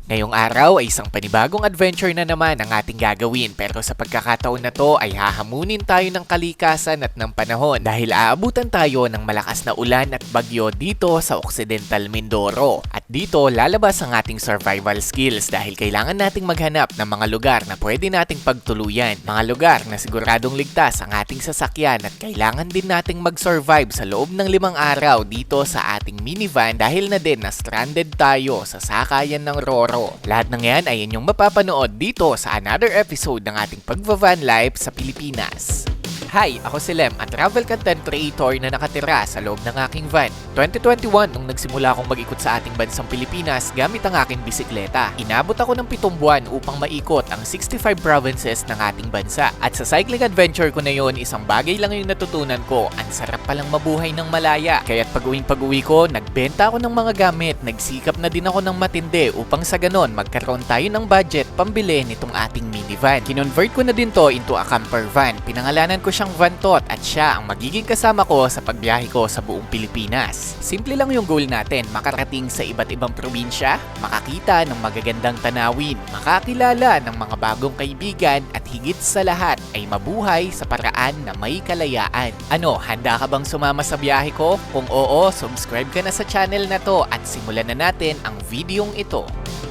Ngayong araw ay isang panibagong adventure na naman ang ating gagawin, pero sa pagkakataon na to ay hahamunin tayo ng kalikasan at ng panahon dahil aabutan tayo ng malakas na ulan at bagyo dito sa Occidental Mindoro. At dito lalabas ang ating survival skills dahil kailangan nating maghanap ng mga lugar na pwede nating pagtuluyan. Mga lugar na siguradong ligtas ang ating sasakyan at kailangan din nating mag-survive sa loob ng 5 araw dito sa ating minivan dahil na din na stranded tayo sa sakayan ng Roro. Lahat ng yan ay inyong mapapanood dito sa another episode ng ating pagva-van life sa Pilipinas. Hi, ako si Lem, at travel content creator na nakatira sa loob ng aking van. 2021 nung nagsimula akong mag-ikot sa ating bansang Pilipinas gamit ang aking bisikleta. Inabot ako ng 7 buwan upang maikot ang 65 provinces ng ating bansa. At sa cycling adventure ko na yon, isang bagay lang yung natutunan ko, ang sarap palang mabuhay ng malaya. Kaya't pag-uwi ko, nagbenta ako ng mga gamit, nagsikap na din ako ng matindi upang sa ganon magkaroon tayo ng budget pambili nitong ating minivan. Kinonvert ko na din to into a camper van. Pinangalanan ko siyang Vantot at siya ang magiging kasama ko sa pagbiyahe ko sa buong Pilipinas. Simple lang yung goal natin, makarating sa iba't ibang probinsya, makakita ng magagandang tanawin, makakilala ng mga bagong kaibigan at higit sa lahat ay mabuhay sa paraan na may kalayaan. Ano, handa ka bang sumama sa biyahe ko? Kung oo, subscribe ka na sa channel na to at simulan na natin ang videong ito.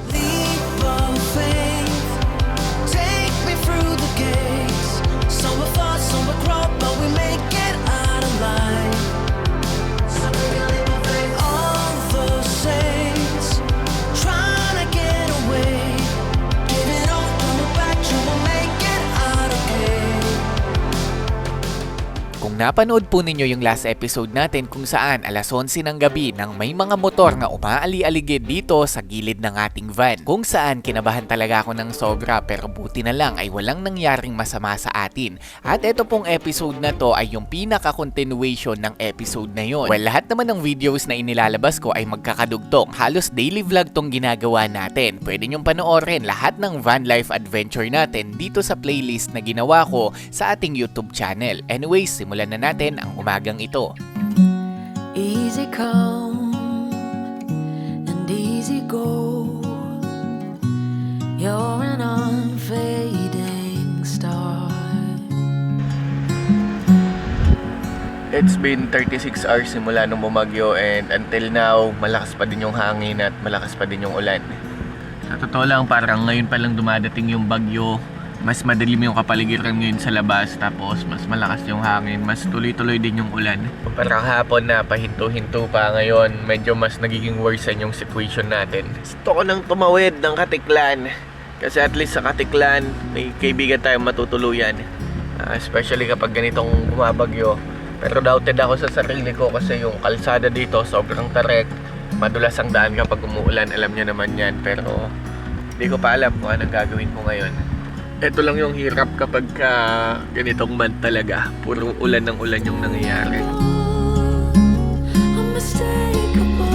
Leap of faith, take me through the gates. Some will fall, some will crawl, but we make it out alive. All the saints trying to get away, give it all, coming back, you will make it out okay. Kung napanood po ninyo yung last episode natin kung saan alas 11 ng gabi nang may mga motor na umaali-aligid dito sa gilid ng ating van, kung saan kinabahan talaga ako ng sobra pero buti na lang ay walang nangyaring masama sa atin. At ito pong episode na to ay yung pinaka-continuation ng episode na yon. Well, lahat naman ng videos na inilalabas ko ay magkakadugtong. Halos daily vlog tong ginagawa natin. Pwede nyong panoorin lahat ng van life adventure natin dito sa playlist na ginawa ko sa ating YouTube channel. Anyways, simulan na natin ang umagang ito. Easy come and easy go. You're an unfading star. It's been 36 hours simula nung bumagyo and until now, malakas pa din yung hangin at malakas pa din yung ulan. Sa totoo lang, parang ngayon pa lang dumadating yung bagyo. Mas madilim yung kapaligiran ngayon sa labas, tapos mas malakas yung hangin, mas tuloy-tuloy din yung ulan. Parang hapon na pahinto-hinto pa ngayon, medyo mas nagiging worsen yung situation natin. Gusto ko nang tumawid ng Katiklan, kasi at least sa Katiklan, may kaibigan tayong matutuluyan. Especially kapag ganitong bumabagyo. Pero doubted ako sa sarili ko kasi yung kalsada dito sobrang tarik. Madulas ang daan kapag umuulan, alam niyo naman yan. Pero hindi ko pa alam kung anong gagawin ko ngayon. Ito lang yung hirap kapag ganitong month talaga. Puro ulan ng ulan yung nangyayari. Unmistakable.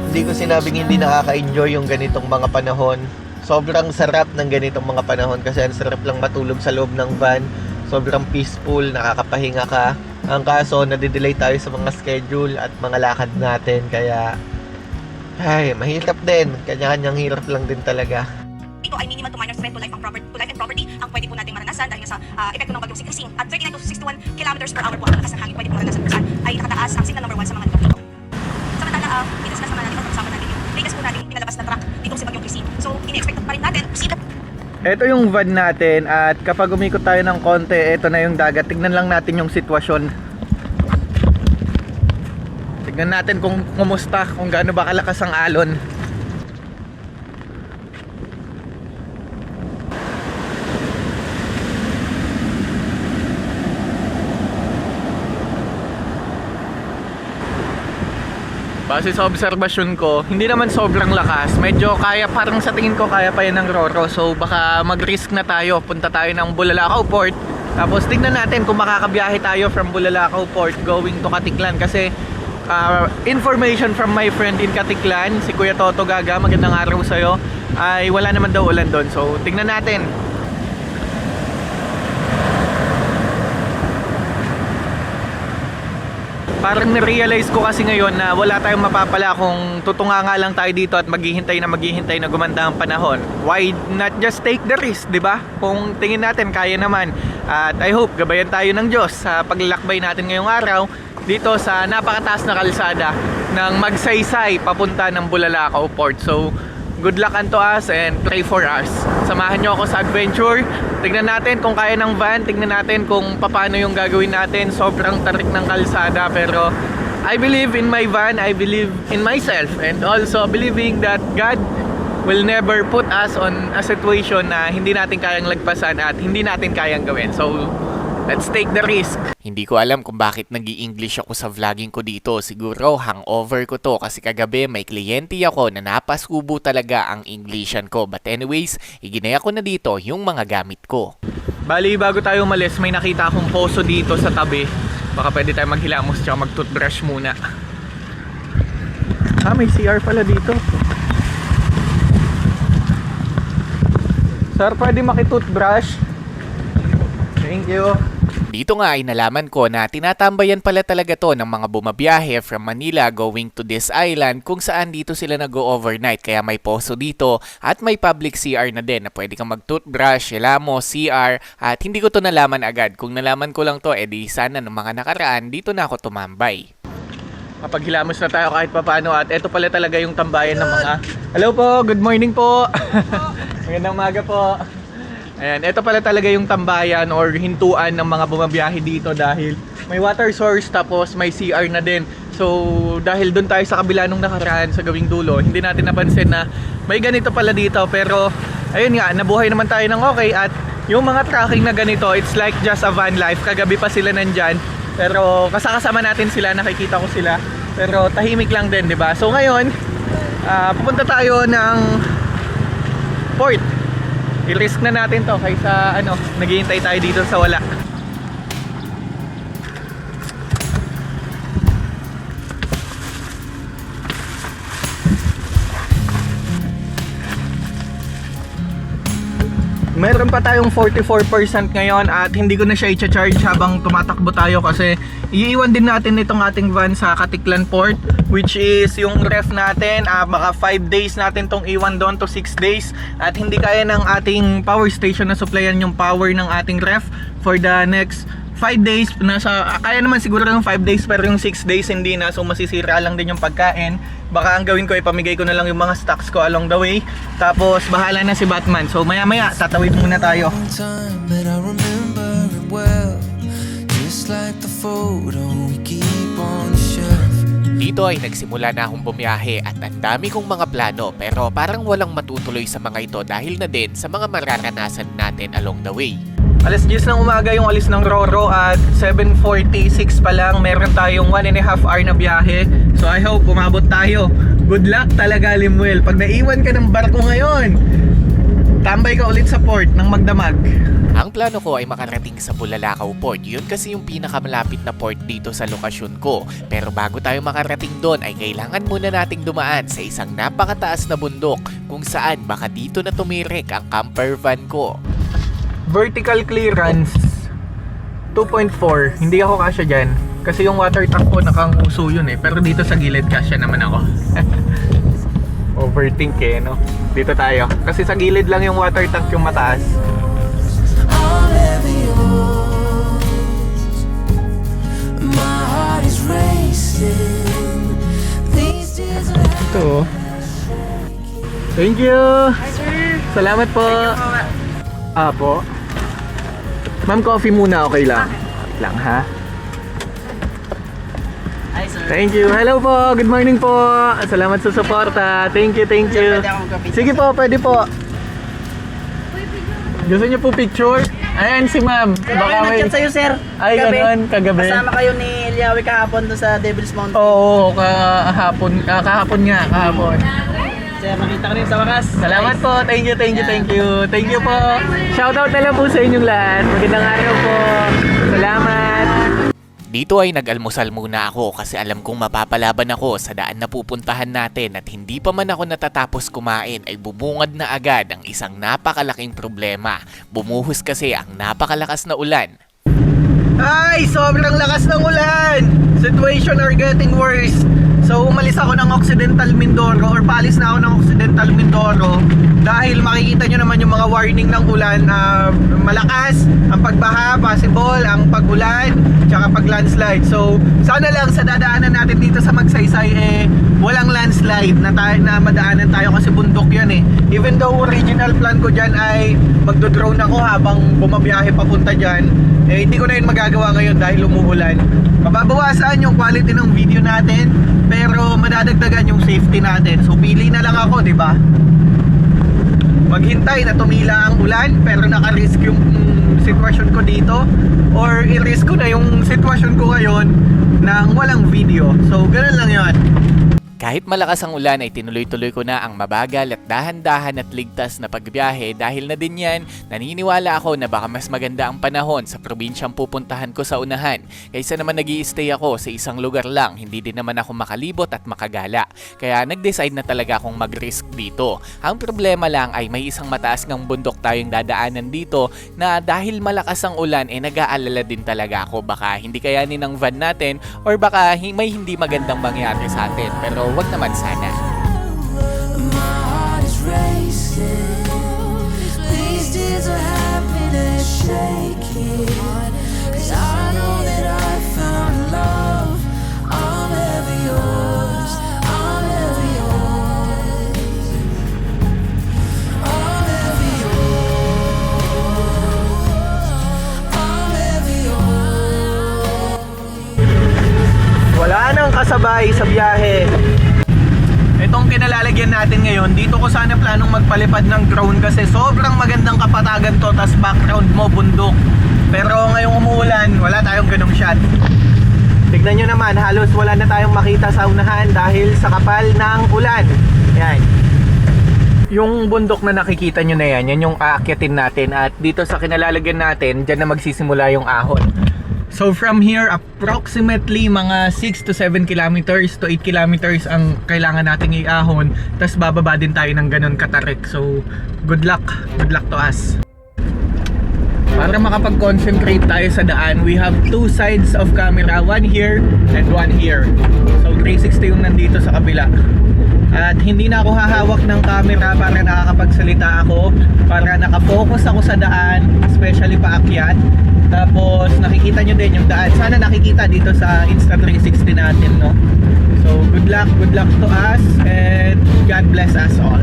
Hindi ko sinabing hindi nakaka-enjoy yung ganitong mga panahon. Sobrang sarap ng ganitong mga panahon kasi ang sarap lang matulog sa loob ng van. Sobrang peaceful, nakakapahinga ka. Ang kaso, nadidelay tayo sa mga schedule at mga lakad natin. Kaya, ay, mahirap din. Kanya-kanyang hirap lang din talaga. Ito ay minimal to minor threat to life and property ang pwede po nating maranasan dahil nga sa epekto ng bagyong Krising. At 39 to 61 kilometers per hour po ang lakas ng hangin pwede po maranasan kung saan ay nakataas ang signal number 1 sa mga lugar dito. Samantala, i-discuss naman natin pag-usapan natin yung latest po natin pinalabas na track dito sa bagyong Krising. So, ini-expect pa rin natin posible. Ito yung van natin at kapag umikot tayo ng konti, ito na yung dagat. Tignan lang natin yung sitwasyon. Tignan natin kung kumusta, kung gaano ba kalakas ang alon. Base sa obserbasyon ko, hindi naman sobrang lakas. Medyo kaya, parang sa tingin ko kaya pa yan ng Roro. So baka mag-risk na tayo. Punta tayo ng Bulalakaw Port. Tapos tingnan natin kung makakabiyahe tayo from Bulalakaw Port going to Katiklan. Kasi information from my friend in Katiklan, si Kuya Toto Gaga, magandang araw sa'yo, ay wala naman daw ulan doon. So tingnan natin. parang na-realize ko kasi ngayon na wala tayong mapapala kung tutunga nga lang tayo dito at maghihintay na gumanda ang panahon. Why not just take the risk, di ba? Kung tingin natin kaya naman. At I hope gabayan tayo ng Diyos sa paglalakbay natin ngayong araw dito sa napakataas na kalsada ng Magsaysay papunta ng Bulalakaw Port. So good luck unto us and pray for us. Samahan nyo ako sa adventure. Tignan natin kung kaya ng van. Tignan natin kung paano yung gagawin natin. Sobrang tarik ng kalsada, pero I believe in my van. I believe in myself. And also believing that God will never put us on a situation na hindi natin kayang lagpasan at hindi natin kayang gawin. So let's take the risk. Hindi ko alam kung bakit nag-i-English ako sa vlogging ko dito. Siguro hangover ko to kasi kagabi may kliyente ako na napasubo talaga ang Englishan ko. But anyways, iginaya ko na dito yung mga gamit ko. Bali, bago tayo umalis, may nakita akong poso dito sa tabi. Baka pwede tayo maghilamos tsaka mag-toothbrush muna. May CR pala dito. Sir, pwede maki-toothbrush? Thank you. Dito nga ay nalaman ko na tinatambayan pala talaga to ng mga bumabiyahe from Manila going to this island kung saan dito sila nag-overnight. Kaya may poso dito at may public CR na din na pwede kang mag-toothbrush, hilamos, CR, at hindi ko to nalaman agad. Kung nalaman ko lang to, edi sana ng mga nakaraan dito na ako tumambay. Kapag hilamos na tayo kahit papano at eto pala talaga yung tambayan ng mga... Hello po, good morning po. Magandang umaga po. Ayan, ito pala talaga yung tambayan or hintuan ng mga bumabiyahe dito dahil may water source tapos may CR na din. So dahil doon tayo sa kabila nung nakaraan sa gawing dulo, hindi natin napansin na may ganito pala dito. Pero ayun nga, nabuhay naman tayo ng okay. At yung mga tracking na ganito, it's like just a van life. Kagabi pa sila nandyan, pero kasama natin sila, nakikita ko sila. Pero tahimik lang din, di ba? So ngayon, pupunta tayo ng port. I-risk na natin to kaysa naghihintay tayo dito sa wala. Meron pa tayong 44% ngayon at hindi ko na siya i-charge habang tumatakbo tayo kasi iiwan din natin itong ating van sa Katiklan Port, which is yung ref natin. Baka 5 days natin tong iwan doon to 6 days at hindi kaya ng ating power station na supplyan yung power ng ating ref for the next 5 days. Kaya naman siguro ng 5 days pero yung 6 days hindi na, so masisira lang din yung pagkain. Baka ang gawin ko ay pamigay ko na lang yung mga stocks ko along the way, tapos bahala na si Batman. So maya maya tatawid muna tayo. Time, but I remember it well. Just like the photo we keep on the shelf. Dito ay nagsimula na akong bumiyahe at ang dami kong mga plano pero parang walang matutuloy sa mga ito dahil na din sa mga mararanasan natin along the way. Alas 10 ng umaga yung alis ng Roro at 7:46 pa lang meron tayong 1.5 hour na biyahe. So I hope umabot tayo. Good luck talaga, Limuel. Pag naiwan ka ng barko ngayon, tambay ka ulit sa port ng Magdamag. Ang plano ko ay makarating sa Bulalakaw Port. Yun kasi yung pinakamalapit na port dito sa lokasyon ko. Pero bago tayo makarating doon ay kailangan muna nating dumaan sa isang napakataas na bundok kung saan baka dito na tumirik ang camper van ko. Vertical clearance 2.4. Hindi ako kasya dyan kasi yung water tank ko nakanguso yun pero dito sa gilid kasya naman ako. Overthink no? Dito tayo kasi sa gilid lang yung water tank yung mataas. All ever yours. My heart is racing. These tears are Ito. Thank you. Hi, sir. Salamat po. Apo. Ma'am, coffee muna, okay lang? Wait lang, ha? Hi, sir. Thank you. Hello po. Good morning po. Salamat sa suporta. Thank you, thank you. Pwede akong kapit. Sige po, pwede po. Gusto niyo po picture? Ayan si ma'am. Baka nag-chat sa'yo, sir. Ay, ganun, kagabi. Kasama kayo ni Liawi kahapon doon sa Devil's Mountain. Oo, kahapon nga, kahapon. Sir, nakita ko rin sa wakas. Salamat po. Thank you, thank you, thank you. Thank you po. Shoutout na lang po sa inyong lahat. Magandang araw po. Salamat. Dito ay nag-almusal muna ako kasi alam kong mapapalaban ako sa daan na pupuntahan natin at hindi pa man ako natatapos kumain ay bubungad na agad ang isang napakalaking problema. Bumuhos kasi ang napakalakas na ulan. Ay, sobrang lakas ng ulan! So situation are getting worse. So umalis ako ng Occidental Mindoro, or paalis na ako ng Occidental Mindoro, dahil makikita nyo naman yung mga warning ng ulan. Malakas ang pagbaha, possible ang pag-ulan, tsaka pag-landslide. So sana lang sa dadaanan natin dito sa Magsaysay walang landslide na madaanan tayo, kasi bundok yan Even though original plan ko dyan ay magdo-drone ako habang bumabiyahe papunta dyan, hindi ko na yun magagawa ngayon dahil umuulan. Mababawasan yung quality ng video natin, pero madadagdagan yung safety natin. So pili na lang ako, di ba? Maghintay na tumila ang ulan pero naka-risk yung sitwasyon ko dito, or i-risk ko na yung sitwasyon ko ngayon nang walang video. So ganun lang yun. Kahit malakas ang ulan ay tinuloy-tuloy ko na ang mabagal at dahan-dahan at ligtas na pagbiyahe. Dahil na din yan, naniniwala ako na baka mas maganda ang panahon sa probinsyang pupuntahan ko sa unahan, kaysa naman nag-i-stay ako sa isang lugar lang. Hindi din naman ako makalibot at makagala. Kaya nag-decide na talaga akong mag-risk dito. Ang problema lang ay may isang mataas ng bundok tayong dadaanan dito, na dahil malakas ang ulan nag-aalala din talaga ako. Baka hindi kayanin ng van natin, or baka may hindi magandang mangyari sa atin. Pero wag naman sana. My heart is racing. These tears of happiness shaking. 'Cause I know that I found love. I'm ever yours. I'm ever yours. I'm ever yours. I'm ever yours. Wala nang kasabay sa biyahe. Itong kinalalagyan natin ngayon, dito ko sana planong magpalipad ng drone, kasi sobrang magandang kapatagan to, tas background mo bundok. Pero ngayong umuulan, wala tayong ganong shot. Tignan nyo naman, halos wala na tayong makita sa unahan dahil sa kapal ng ulan. Yan. Yung bundok na nakikita nyo na yan, yan yung aakyatin natin. At dito sa kinalalagyan natin, dyan na magsisimula yung ahon. So from here, approximately mga 6 to 7 kilometers to 8 kilometers ang kailangan nating iahon. Tapos bababa din tayo ng ganun katarik. So good luck to us. Para makapag-concentrate tayo sa daan, we have two sides of camera, one here and one here. So 360 yung nandito sa kabila. At hindi na ako hahawak ng camera para nakakapagsalita ako, para nakafocus ako sa daan, especially paakyat. Tapos nakikita nyo din yung daan. Sana nakikita dito sa Insta360 natin, no? So good luck to us, and God bless us all.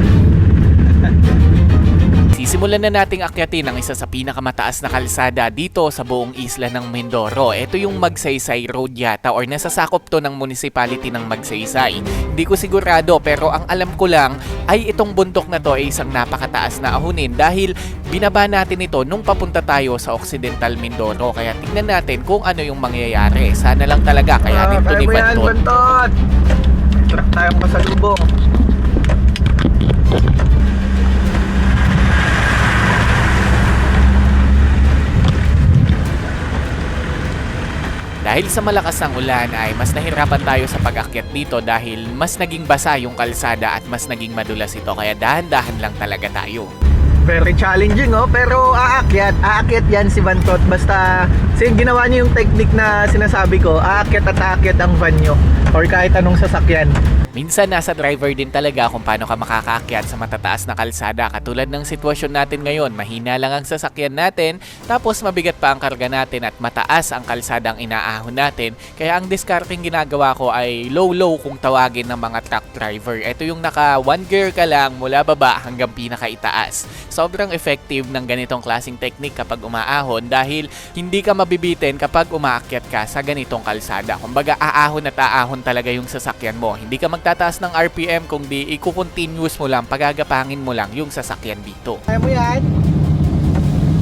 Sisimulan na nating akyatin ang isa sa pinakamataas na kalsada dito sa buong isla ng Mindoro. Ito yung Magsaysay Road yata, or nasasakop to ng municipality ng Magsaysay. Hindi ko sigurado, pero ang alam ko lang ay itong bundok na to ay isang napakataas na ahunin, dahil binaba natin ito nung papunta tayo sa Occidental Mindoro. Kaya tingnan natin kung ano yung mangyayari. Sana lang talaga kayanin to ni Bantot. Bantot! Truck tayong pasalubong. Dahil sa malakas ng ulan ay mas nahirapan tayo sa pag-akyat dito, dahil mas naging basa yung kalsada at mas naging madulas ito, kaya dahan-dahan lang talaga tayo. Very challenging, pero aakyat yan si Bantot. Basta ginawa niyo yung technique na sinasabi ko, aakyat at aakyat ang van nyo, or kahit anong sasakyan. Minsan nasa driver din talaga kung paano ka makakaakyat sa matataas na kalsada. Katulad ng sitwasyon natin ngayon, mahina lang ang sasakyan natin, tapos mabigat pa ang karga natin at mataas ang kalsada ang inaahon natin. Kaya ang discarding ginagawa ko ay low kung tawagin ng mga truck driver. Ito yung naka 1 gear ka lang mula baba hanggang pinakaitaas. Sobrang effective ng ganitong klaseng technique kapag umaahon, dahil hindi ka mabibitin kapag umaakyat ka sa ganitong kalsada. Kumbaga aahon at aahon talaga yung sasakyan mo. Hindi ka magtataas ng RPM, kundi i-continuous mo lang, pagagapangin mo lang yung sasakyan dito. Kaya mo yan.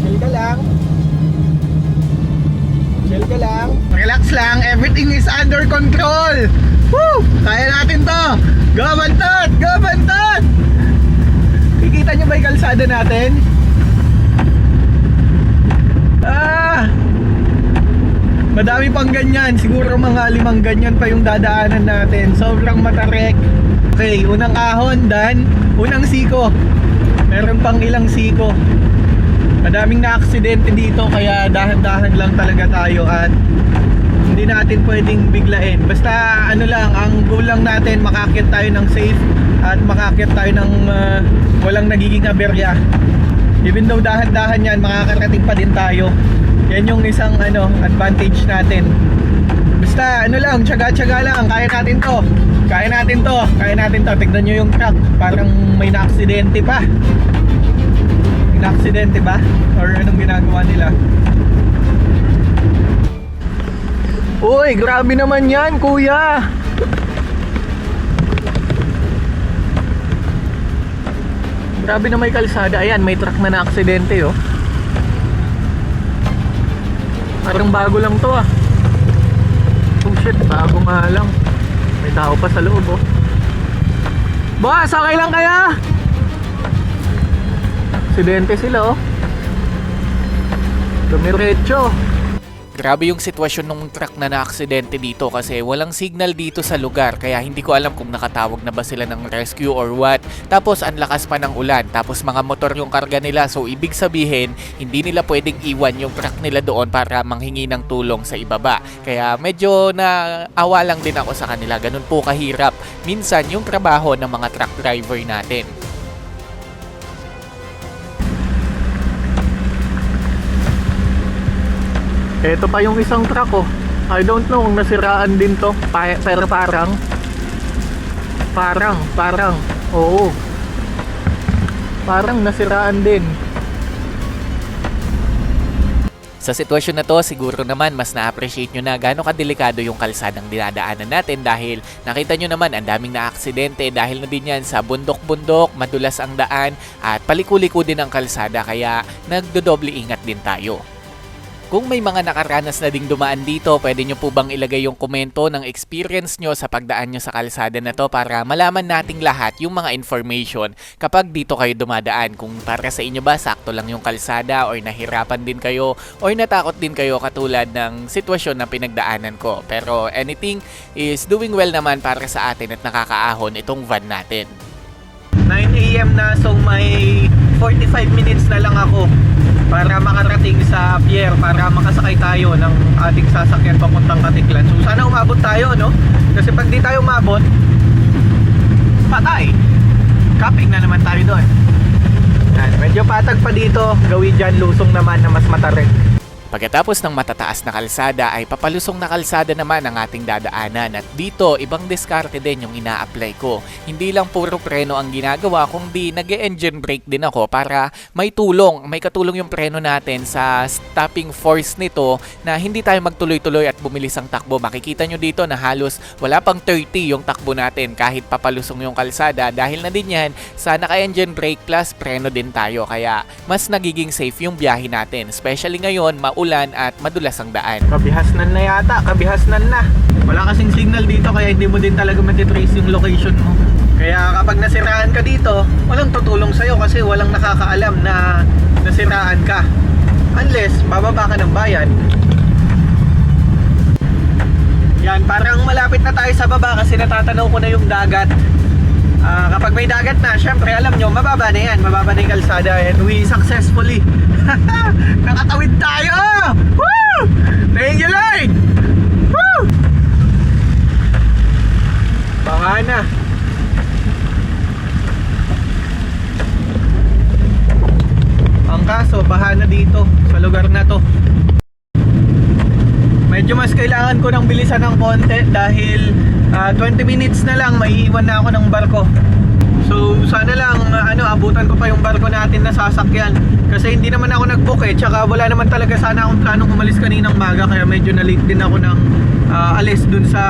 Chill ka lang. Relax lang. Everything is under control. Woo! Kaya natin to. Go Bantot! Go Bantot! Kikita nyo ba yung kalsada natin? Madami pang ganyan. Siguro mga 5 ganyan pa yung dadaanan natin. Sobrang matarek. Okay, unang ahon, done. Unang siko. Meron pang ilang siko. Madaming na-aksidente dito, kaya dahan-dahan lang talaga tayo, at Hindi natin pwedeng biglain. Basta ano lang, ang goal lang natin, makakit tayo ng safe at makakit tayo ng walang nagiging aberya. Even though dahan-dahan yan, makakarating pa din tayo. Yan yung isang advantage natin. Basta ano lang, tiyaga-tiyaga lang, kaya natin to. Kaya natin to, kaya natin to. Tignan nyo yung truck, parang may na-aksidente pa. May na-aksidente ba? Or anong ginagawa nila? Uy, grabe naman yan, kuya. Grabe na may kalsada. Ayan, may truck na na-aksidente, oh. Parang bago lang to, ah. Oh shit, bago nga lang. May tao pa sa loob, oh. Boss, okay lang kaya? Aksidente sila, oh. Dumiretso. Grabe yung sitwasyon ng truck na na-aksidente dito kasi walang signal dito sa lugar kaya hindi ko alam kung nakatawag na ba sila ng rescue or what. Tapos ang lakas pa ng ulan, tapos mga motor yung karga nila, so ibig sabihin hindi nila pwedeng iwan yung truck nila doon para manghingi ng tulong sa ibaba. Kaya medyo naawa lang din ako sa kanila, ganun po kahirap minsan yung trabaho ng mga truck driver natin. Ito pa yung isang truck, oh. I don't know kung nasiraan din to. Pero parang oo. Parang nasiraan din. Sa sitwasyon na to, siguro naman mas na-appreciate nyo na gaano kadelikado yung kalsadang dinadaanan natin dahil nakita nyo naman ang daming na-aksidente dahil na din yan sa bundok-bundok, madulas ang daan at paliko-liko din ang kalsada kaya nagdodoble ingat din tayo. Kung may mga nakaranas na ding dumaan dito, pwede nyo po bang ilagay yung komento ng experience nyo sa pagdaan nyo sa kalsada na to para malaman nating lahat yung mga information kapag dito kayo dumadaan. Kung para sa inyo ba, sakto lang yung kalsada or nahirapan din kayo or natakot din kayo katulad ng sitwasyon na pinagdaanan ko. Pero anything is doing well naman para sa atin at nakakaahon itong van natin. 9 AM na, so may 45 minutes na lang ako para makarating sa pier, para makasakay tayo ng ating sasakyan papuntang Katiklan. So sana umabot tayo, no? Kasi pag di tayo umabot, patay. Capping na naman tayo doon. Yan, medyo patag pa dito, gawin dyan lusong naman na mas matarik. Pagkatapos ng matataas na kalsada ay papalusong na kalsada naman ang ating dadaanan at dito ibang diskarte din yung ina-apply ko. Hindi lang puro preno ang ginagawa kundi nag-engine brake din ako para may katulong yung preno natin sa stopping force nito na hindi tayo magtuloy-tuloy at bumilis ang takbo. Makikita nyo dito na halos wala pang 30 yung takbo natin kahit papalusong yung kalsada dahil na din yan sa naka-engine brake plus preno din tayo kaya mas nagiging safe yung biyahe natin. Especially ngayon, ulan at madulas ang daan. Kabihasnan na yata, kabihasnan na. Wala kasing signal dito kaya hindi mo din talaga matitrace yung location mo. Kaya kapag nasiraan ka dito, walang tutulong sa'yo kasi walang nakakaalam na nasiraan ka. Unless, bababa ka ng bayan. Yan, parang malapit na tayo sa baba kasi natatanaw ko na yung dagat. Kapag may dagat na, syempre alam nyo, mababa na yan, mababa na yung kalsada and we successfully nakatawid tayo! Woo! Thank you, Lord! Woo! Baka na. Ang kaso, baha na dito sa lugar na to. Medyo mas kailangan ko ng bilisan ng konti dahil 20 minutes na lang maiiwan na ako ng barko. So sana lang abutan ko pa yung barko natin na sasakyan kasi hindi naman ako nag-book tsaka wala naman talaga sana akong planong umalis kaninang maga kaya medyo na-late din ako ng alis dun sa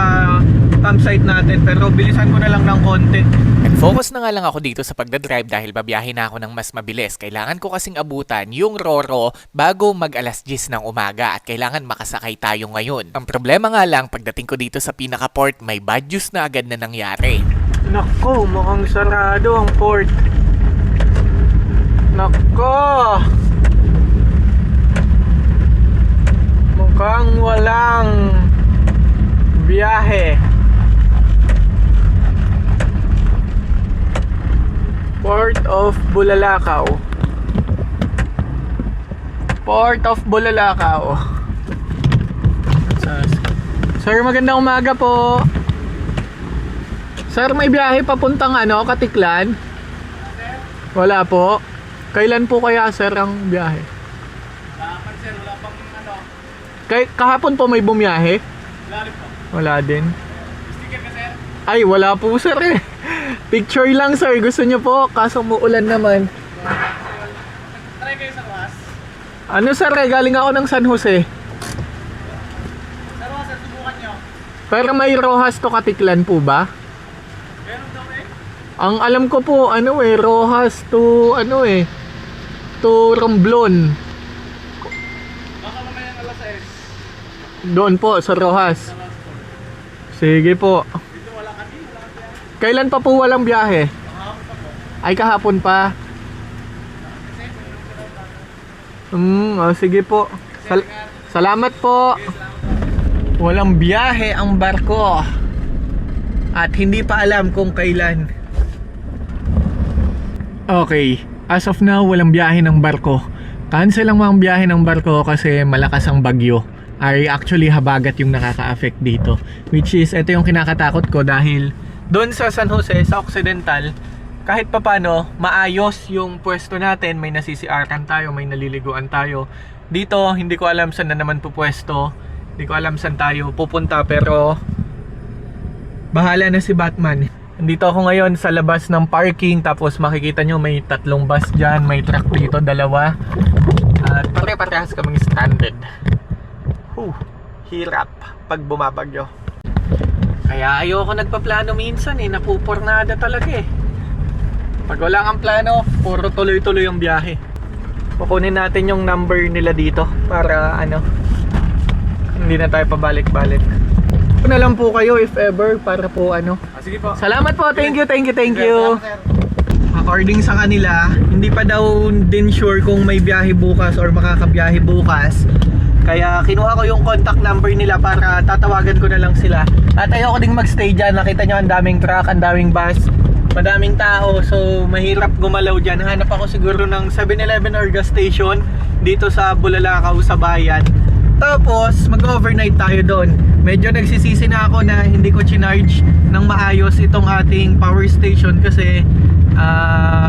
campsite natin pero bilisan ko na lang ng konti. And focus na nga lang ako dito sa pagdadrive dahil babiyahe na ako ng mas mabilis. Kailangan ko kasing abutan yung Roro bago mag alas 10 ng umaga at kailangan makasakay tayo ngayon. Ang problema nga lang pagdating ko dito sa pinaka-port may bad news na agad na nangyari. Nako, mukhang sarado ang port. Nako, mukhang walang biyahe. Port of Bulalakaw. Port of Bulalakaw. Sir, magandang umaga po. Sir, may biyahe papuntang Katiklan? Wala po. Kailan po kaya sir ang biyahe? Sir, wala pang Kahapon po may bumiyahe? wala rin po. Wala din. Sticker ka, sir? Ay, wala po sir eh. Picture lang sir, gusto nyo po, kaso muulan naman. Try kayo sa class. Ano sir eh, galing ako ng San Jose. Sir, sir, subukan nyo. Pero may Rojas to Katiklan po ba? Meron daw eh. Ang alam ko po, Rojas to, to Romblon. Baka mamaya ng alas 6. Doon po, sa Rojas. Sige po. Dito wala kasi, wala kasi. Kailan pa po walang biyahe? Kahapon pa po. Ay, kahapon pa. Sige po. Salamat po. Walang biyahe ang barko. At hindi pa alam kung kailan. Okay, as of now, walang biyahe ng barko. Cancel ang mga biyahe ng barko kasi malakas ang bagyo. Ay actually habagat yung nakaka-affect dito. Which is, ito yung kinakatakot ko dahil doon sa San Jose, sa Occidental, kahit papano, maayos yung pwesto natin. May nasisiaran tayo, may naliliguan tayo. Dito, hindi ko alam saan na naman pupwesto. Hindi ko alam saan tayo pupunta, pero bahala na si Batman. Nandito ako ngayon sa labas ng parking. Tapos makikita nyo may 3 bus dyan. May truck dito, 2. At pare-parehas kaming stranded. Hirap pag bumabagyo. Kaya ayoko nagpaplano minsan napupurnada talaga Pag wala kang plano, puro tuloy-tuloy yung biyahe. Kukunin natin yung number nila dito para hindi na tayo pabalik-balik. Kung na lang po kayo if ever para po Sige po. Salamat po, thank you. Salamat, sir. According sa kanila, hindi pa daw din sure kung may biyahe bukas or makakabiyahe bukas. Kaya kinuha ko yung contact number nila para tatawagan ko na lang sila. At ayoko ding magstay dyan. Nakita nyo ang daming truck, ang daming bus, madaming tao. So mahirap gumalaw dyan. Hanap ako siguro ng 7-Eleven or gas station dito sa Bulalakaw sa bayan. Tapos mag-overnight tayo doon. Medyo nagsisisi na ako na hindi ko chinarge ng maayos itong ating power station kasi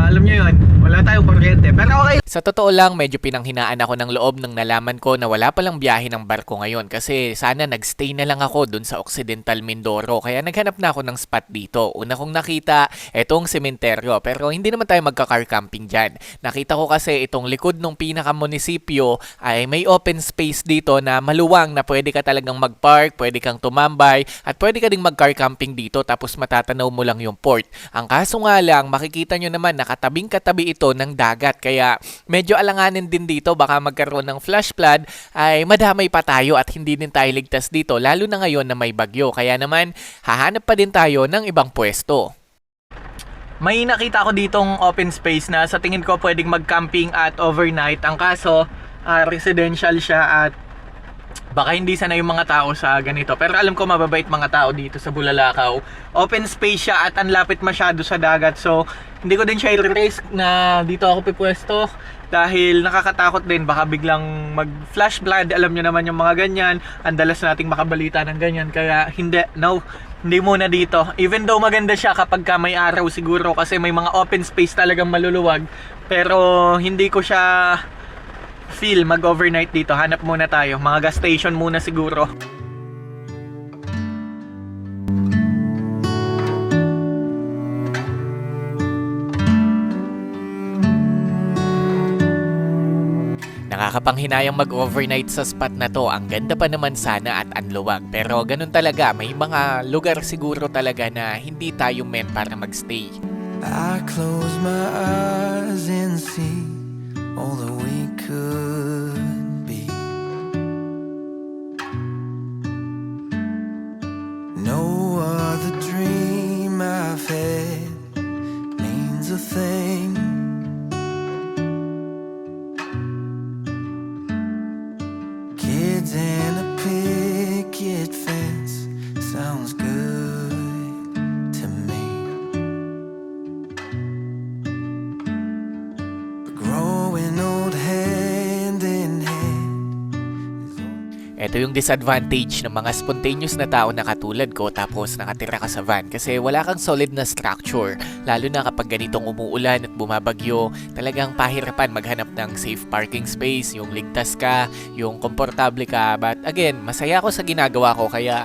alam nyo yun, wala tayong kuryente. Pero okay. Sa totoo lang, medyo pinanghinaan ako ng loob nang nalaman ko na wala palang biyahe ng barko ngayon kasi sana nagstay na lang ako dun sa Occidental Mindoro kaya naghanap na ako ng spot dito. Una kong nakita, etong sementeryo pero hindi naman tayo magka-car camping dyan. Nakita ko kasi itong likod ng pinaka-munisipyo ay may open space dito na maluwang na pwede ka talagang mag-park, pwede kang tumambay at pwede ka ding mag-car camping dito tapos matatanaw mo lang yung port. Ang kaso nga lang, makikita nyo naman nakatabing-katabi ito ng dagat kaya medyo alanganin din dito baka magkaroon ng flash flood ay madamay pa tayo at hindi din tayo ligtas dito lalo na ngayon na may bagyo kaya naman hahanap pa din tayo ng ibang pwesto. May nakita ko ditong open space na sa tingin ko pwedeng mag-camping at overnight. Ang kaso, residential siya at baka hindi sana yung mga tao sa ganito. Pero alam ko mababait mga tao dito sa Bulalakaw. Open space siya at ang lapit masyado sa dagat. So, hindi ko din siya i-risk na dito ako pipwesto. Dahil nakakatakot din. Baka biglang mag-flash flood. Alam nyo naman yung mga ganyan. Ang dalas nating makabalita ng ganyan. Kaya hindi muna dito. Even though maganda siya kapag ka may araw siguro. Kasi may mga open space talagang maluluwag. Pero hindi ko siya feel mag-overnight dito. Hanap muna tayo. Mga gas station muna siguro. Nakakapanghinayang mag-overnight sa spot na to. Ang ganda pa naman sana at anluwag. Pero ganun talaga, may mga lugar siguro talaga na hindi tayo meant para magstay. I close my eyes and see all that we could be. No other dream I've had means a thing. Kids and a picket fence sounds good to me. But growing old hand Ito yung disadvantage ng mga spontaneous na tao na katulad ko tapos nakatira ka sa van kasi wala kang solid na structure. Lalo na kapag ganitong umuulan at bumabagyo, talagang pahirapan maghanap ng safe parking space, yung ligtas ka, yung komportable ka. But again, masaya ako sa ginagawa ko kaya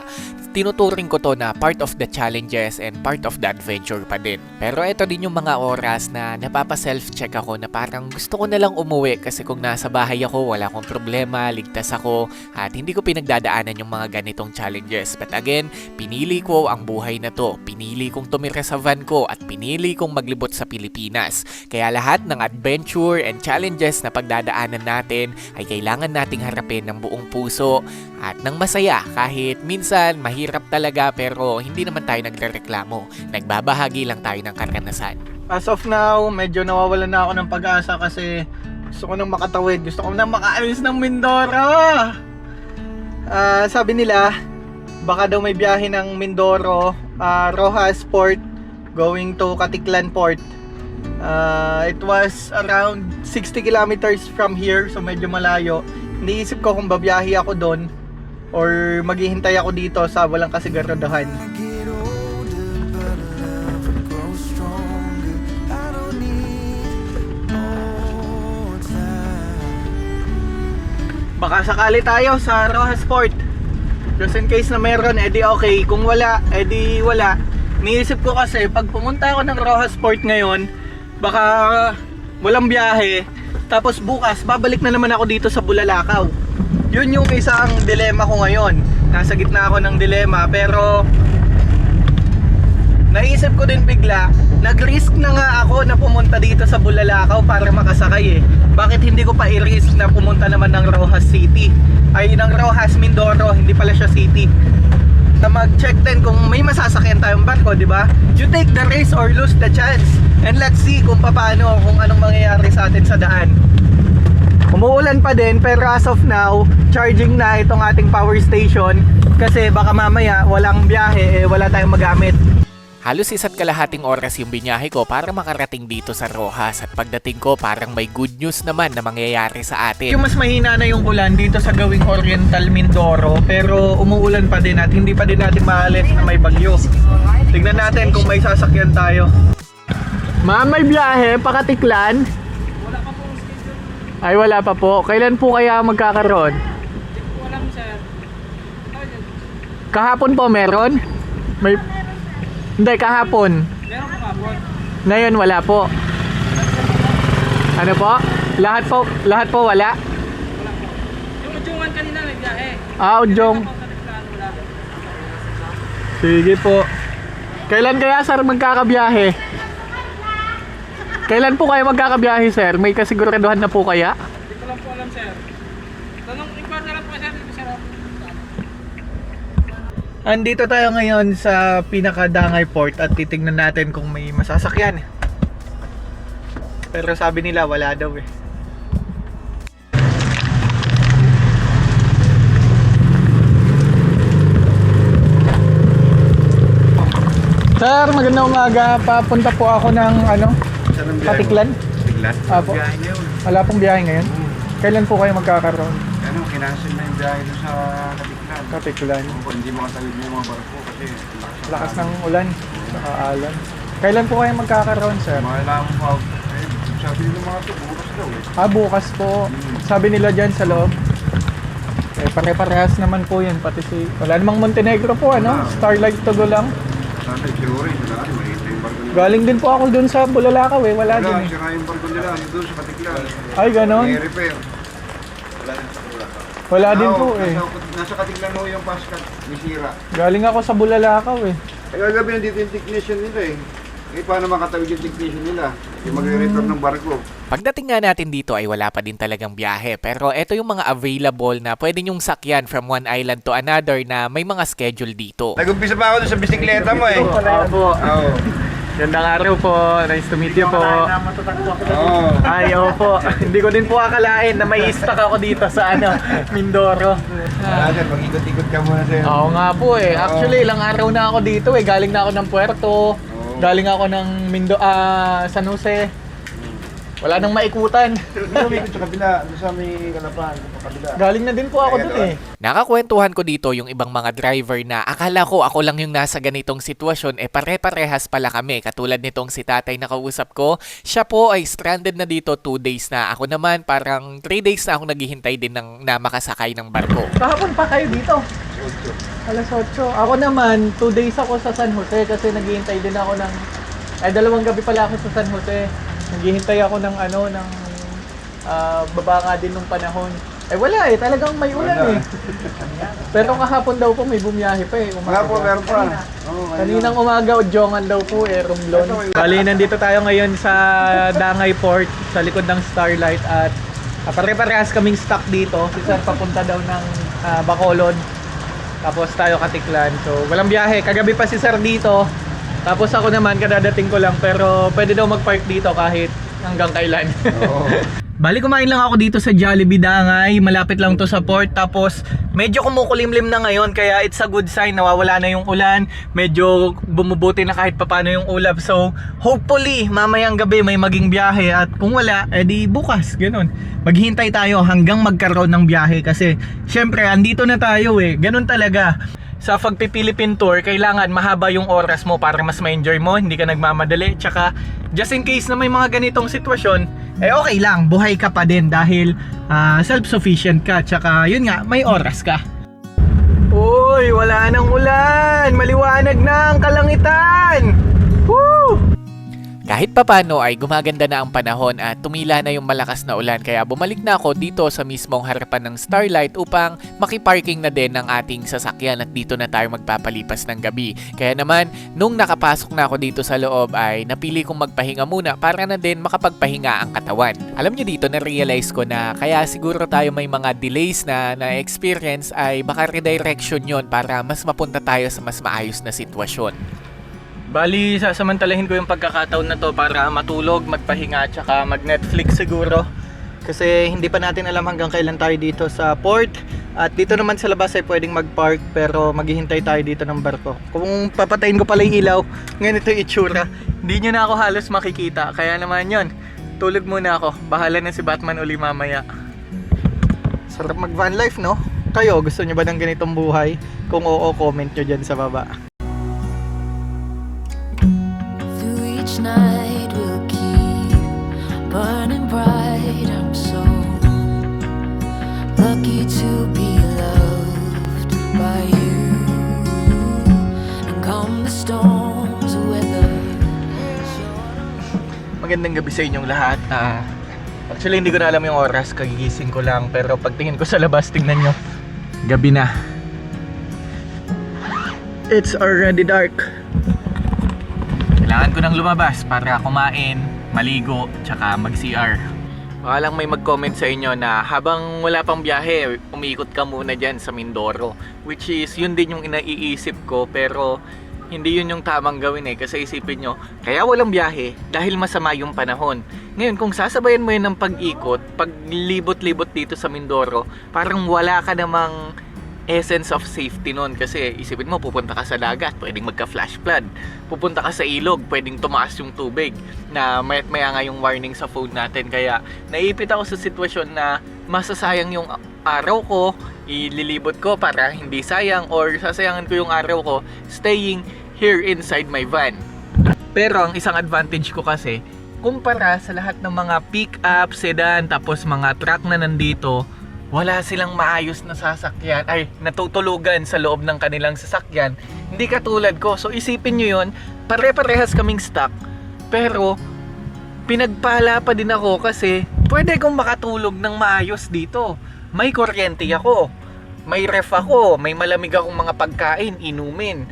tinuturing ko to na part of the challenges and part of the adventure pa din. Pero ito din yung mga oras na napapa-self-check ako na parang gusto ko na lang umuwi kasi kung nasa bahay ako, wala akong problema, ligtas ako at hindi ko pinagdadaanan yung mga ganitong challenges. But again, pinili ko ang buhay na to. Pinili kong tumira sa van ko at pinili kong maglibot sa Pilipinas. Kaya lahat ng adventure and challenges na pagdadaanan natin ay kailangan nating harapin ng buong puso at ng masaya kahit minsan mahirap talaga pero hindi naman tayo nagrereklamo. Nagbabahagi lang tayo ng karanasan. As of now, medyo nawawalan na ako ng pag-asa kasi gusto ko nang makatawid. Gusto ko nang makaalis ng Mindoro. Sabi nila, baka daw may biyahe ng Mindoro, Rojas Port going to Katiklan Port. It was around 60 kilometers from here, so medyo malayo. Iniisip ko kung babiyahe ako doon or maghihintay ako dito sa walang kasiguraduhan. I get older, but love grows stronger. I don't need more time. Baka sakali tayo sa Rojas Port. Just in case na meron, edi okay. Kung wala, edi wala. Niisip ko kasi, pag pumunta ako ng Rojas Port ngayon, baka walang biyahe. Tapos bukas, babalik na naman ako dito sa Bulalakaw. Yun yung isang dilema ko ngayon. Nasa gitna ako ng dilema, pero naisip ko din bigla, nag-risk na nga ako na pumunta dito sa Bulalakaw para makasakay eh. Bakit hindi ko pa i-risk na pumunta naman ng Rojas City? Ay, ng Rojas Mindoro, hindi pala siya city. Na mag-check din kung may masasakyan tayong barko, di ba? You take the risk or lose the chance. And let's see kung paano, kung anong mangyayari sa atin sa daan. Umuulan pa din, pero as of now, charging na itong ating power station kasi baka mamaya walang biyahe, wala tayong magamit. Halos 1.5 oras yung binyahe ko para makarating dito sa Rojas at pagdating ko parang may good news naman na mangyayari sa atin. Yung mas mahina na yung ulan dito sa gawing Oriental Mindoro, pero umuulan pa din at hindi pa din natin maalis na may bagyo. Tignan natin kung may sasakyan tayo. Ma'am, may biyahe pa Katiklan? Wala pa po schedule. Ay, wala pa po. Kailan po kaya magkakaroon? Hindi ko alam, sir. Kahapon po meron? May... Hindi, kahapon. Meron po kapon. Ngayon wala po. Ano po? Lahat po wala? Yung udyungan kanina nagbiyahe. Udyong. Wala. Sige po. Kailan kaya sir magkakabiyahe? Kailan po kayo magkakabiyahe sir? May kasiguraduhan na po kaya? Hindi ko lang po alam, sir. Tanong, inquire na lang po, sir. Sir. Andito tayo ngayon sa pinakadangay port at titignan natin kung may masasakyan. Pero sabi nila wala daw eh. Sir, magandang umaga. Papunta po ako ng Katiklan. Katiklan? Apo. Biyahe ngayon. Wala pong biyahe ngayon. Kailan po kayo magkakaroon? Kinasin na yung biyahe doon sa Katiklan. Katiklan. Kung hindi makatawid mo yung mga barko kasi Lakas ng ulan. Saka alon. Kailan po kayo magkakaroon, sir? Mahalaman pa. Sabi nila mga ito, bukas daw eh. Bukas po. Sabi nila dyan sa loob. Pare-parehas naman po yun. Pati si... Wala namang Montenegro po, ano? Starlight Togo lang. Sana i-theory, wala rin, makita yung barko nila. Galing din po ako dun sa Bulalakaw eh. Wala din eh. Sira yung barko nila, doon sa Katiklan. Ay, ganon. I-repair. Wala rin sa Bulacau. Wala din po eh. Nasa Katiklan mo yung paskat, may sira. Galing ako sa Bulalakaw eh. Ay, kagabi nandito yung technician nila eh. Paano makatawid yung technician nila? Yung mag-repair ng barko. Pagdating nga natin dito ay wala pa din talagang biyahe pero ito yung mga available na pwede nyong sakyan from one island to another na may mga schedule dito. Nag-umpisa pa ako doon sa bisikleta mo eh. Opo. Oo. Gandang araw po. Nice to meet you po. Oo. Ay, opo. Hindi ko din po akalain na may stuck ako dito sa Mindoro. Sir, mag-ikot-ikot ka muna sir. Oo nga po eh. Actually, ilang araw na ako dito eh. Galing na ako ng Puerto. Galing ako ng San Jose. Wala nang maikutan. Umikot sa kabila, doon sa may kalapan, sa kabila. Galing na din po ako dun eh. Nakakwentuhan ko dito yung ibang mga driver na akala ko ako lang yung nasa ganitong sitwasyon, pare-parehas pala kami. Katulad nitong si tatay na kausap ko, siya po ay stranded na dito 2 days na. Ako naman parang 3 days na ako naghihintay din na makasakay ng barko. Kahapon pa kayo dito? Alas 8. Ako naman, 2 days ako sa San Jose kasi naghihintay din ako ng... 2 gabi pala ako sa San Jose. Naghihintay ako ng baba nga din ng panahon. Wala talagang may ulan eh. Pero kahapon daw po may bumiyahe pa eh. Wala po, meron pa. Kaninang umaga, Udjongan daw po eh, Romblon. Bali, nandito tayo ngayon sa Dangay Port, sa likod ng Starlight at pare-parehas kaming stuck dito. Si Sir papunta daw ng Bacolod. Tapos tayo Katiklan. So, walang biyahe. Kagabi pa si Sir dito. Tapos ako naman, kadadating ko lang. Pero pwede daw mag-park dito kahit hanggang kailan. Oo. Bali, kumain lang ako dito sa Jollibee Dangay. Malapit lang to sa port. Tapos medyo kumukulimlim na ngayon, kaya it's a good sign. Nawawala na yung ulan. Medyo bumubuti na kahit papano yung ulap. So hopefully mamayang gabi may maging biyahe. At kung wala, edi bukas. Ganun. Maghihintay tayo hanggang magkaroon ng biyahe. Kasi syempre andito na tayo eh. Ganun talaga. Sa pagpipilipin tour, kailangan mahaba yung oras mo para mas ma-enjoy mo, hindi ka nagmamadali. Tsaka, just in case na may mga ganitong sitwasyon, okay lang, buhay ka pa din dahil self-sufficient ka. Tsaka, yun nga, may oras ka. Uy, wala nang ulan! Maliwanag na ang kalangitan! Woo! Kahit papano ay gumaganda na ang panahon at tumila na yung malakas na ulan, kaya bumalik na ako dito sa mismong harapan ng Starlight upang makiparking na din ng ating sasakyan at dito na tayo magpapalipas ng gabi. Kaya naman, nung nakapasok na ako dito sa loob ay napili kong magpahinga muna para na din makapagpahinga ang katawan. Alam nyo dito, na-realize ko na kaya siguro tayo may mga delays na experience ay baka redirection yon para mas mapunta tayo sa mas maayos na sitwasyon. Bali, sasamantalahin ko yung pagkakataon na to para matulog, magpahinga, tsaka mag-Netflix siguro. Kasi hindi pa natin alam hanggang kailan tayo dito sa port. At dito naman sa labas ay pwedeng mag-park, pero maghihintay tayo dito ng barko. Kung papatayin ko pala yung ilaw, ganito yung itsura. Hindi nyo na ako halos makikita. Kaya naman yon, tulog muna ako. Bahala na si Batman uli mamaya. Sarap mag-van life, no? Kayo, gusto nyo ba ng ganitong buhay? Kung oo, comment nyo dyan sa baba. Each night we'll keep burning bright. I'm so lucky to be loved by you. And come the storms of weather. Magandang gabi sa inyong lahat. Actually, hindi ko na alam yung oras. Kagigising ko lang. Pero pagtingin ko sa labas, tingnan nyo. Gabi na. It's already dark. Kailangan ko nang lumabas para kumain, maligo, tsaka mag-CR. Baka lang may mag-comment sa inyo na habang wala pang biyahe, umiikot ka muna dyan sa Mindoro. Which is, yun din yung inaiisip ko, pero hindi yun yung tamang gawin eh. Kasi isipin nyo, kaya walang biyahe dahil masama yung panahon. Ngayon, kung sasabayan mo yun ng pag-ikot, paglibot-libot dito sa Mindoro, parang wala ka namang essence of safety nun. Kasi isipin mo, pupunta ka sa dagat, pwedeng magka-flash flood. Pupunta ka sa ilog, pwedeng tumaas yung tubig na maya't maya nga yung warning sa phone natin. Kaya naipit ako sa sitwasyon na masasayang yung araw ko, ililibot ko para hindi sayang, or sasayangan ko yung araw ko staying here inside my van. Pero ang isang advantage ko kasi, kumpara sa lahat ng mga pick-up, sedan, tapos mga truck na nandito, wala silang maayos na sasakyan, ay natutulugan sa loob ng kanilang sasakyan. Hindi katulad ko. So isipin nyo yun, pare-parehas kaming stuck, pero pinagpala pa din ako kasi pwede kong makatulog ng maayos dito. May kuryente ako, may ref ako, may malamig akong mga pagkain, inumin,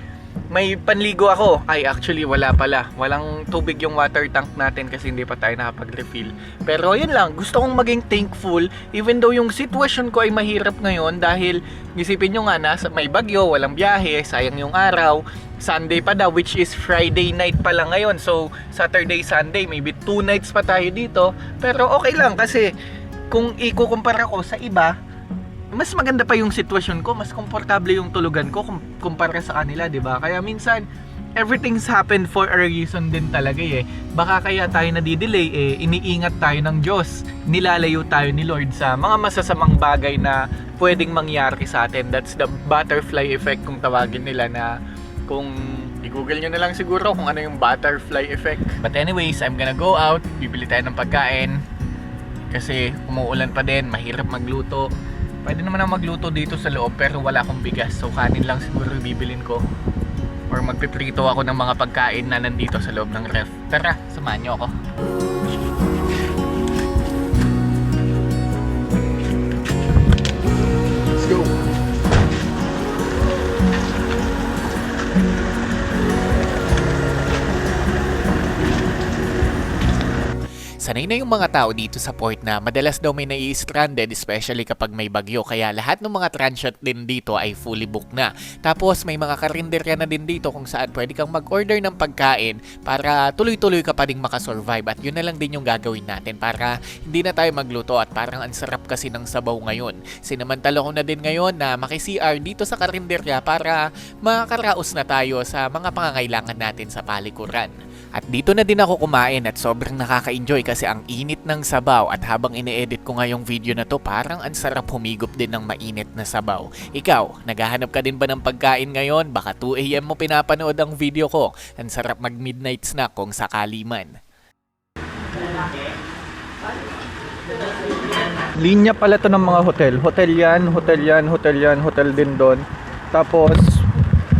may panligo ako. Ay, actually wala pala, walang tubig yung water tank natin kasi hindi pa tayo nakapag-refill. Pero yun lang, gusto kong maging thankful even though yung sitwasyon ko ay mahirap ngayon. Dahil isipin nyo nga, may bagyo, walang biyahe, sayang yung araw, Sunday pa daw, which is Friday night pa lang ngayon. So Saturday, Sunday, maybe 2 nights pa tayo dito. Pero okay lang kasi kung ikukumpara ko sa iba, mas maganda pa yung sitwasyon ko, mas komportable yung tulugan ko kumpara sa kanila, 'di ba? Kaya minsan everything's happened for a reason din talaga eh. Baka kaya tayo nadidelay eh, iniingat tayo ng Diyos. Nilalayo tayo ni Lord sa mga masasamang bagay na pwedeng mangyari sa atin. That's the butterfly effect kung tawagin nila, na kung i-google nyo na lang siguro kung ano yung butterfly effect. But anyways, I'm gonna go out, bibili tayo ng pagkain kasi umuulan pa din, mahirap magluto. Pwede naman ako magluto dito sa loob pero wala akong bigas, so kanin lang siguro bibilin ko. Or magpiprito ako ng mga pagkain na nandito sa loob ng ref. Tara, samahan nyo ako. Let's go! Sanay na yung mga tao dito sa port na madalas daw may nai-stranded, especially kapag may bagyo, kaya lahat ng mga transient din dito ay fully booked na. Tapos may mga karinderya na din dito kung saan pwede kang mag-order ng pagkain para tuloy-tuloy ka pa ding makasurvive, at yun na lang din yung gagawin natin para hindi na tayo magluto, at parang ang sarap kasi ng sabaw ngayon. Sinamantala ko na din ngayon na maki-CR dito sa karinderya para makaraos na tayo sa mga pangangailangan natin sa palikuran. At dito na din ako kumain at sobrang nakaka-enjoy kasi ang init ng sabaw, at habang ine-edit ko nga yung video na to, parang ang sarap humigop din ng mainit na sabaw. Ikaw, naghahanap ka din ba ng pagkain ngayon? Baka 2 AM mo pinapanood ang video ko. Ang sarap mag-midnight snack kung sakali man. Linya pala to ng mga hotel. Hotel yan, hotel yan, hotel yan, hotel din doon. Tapos,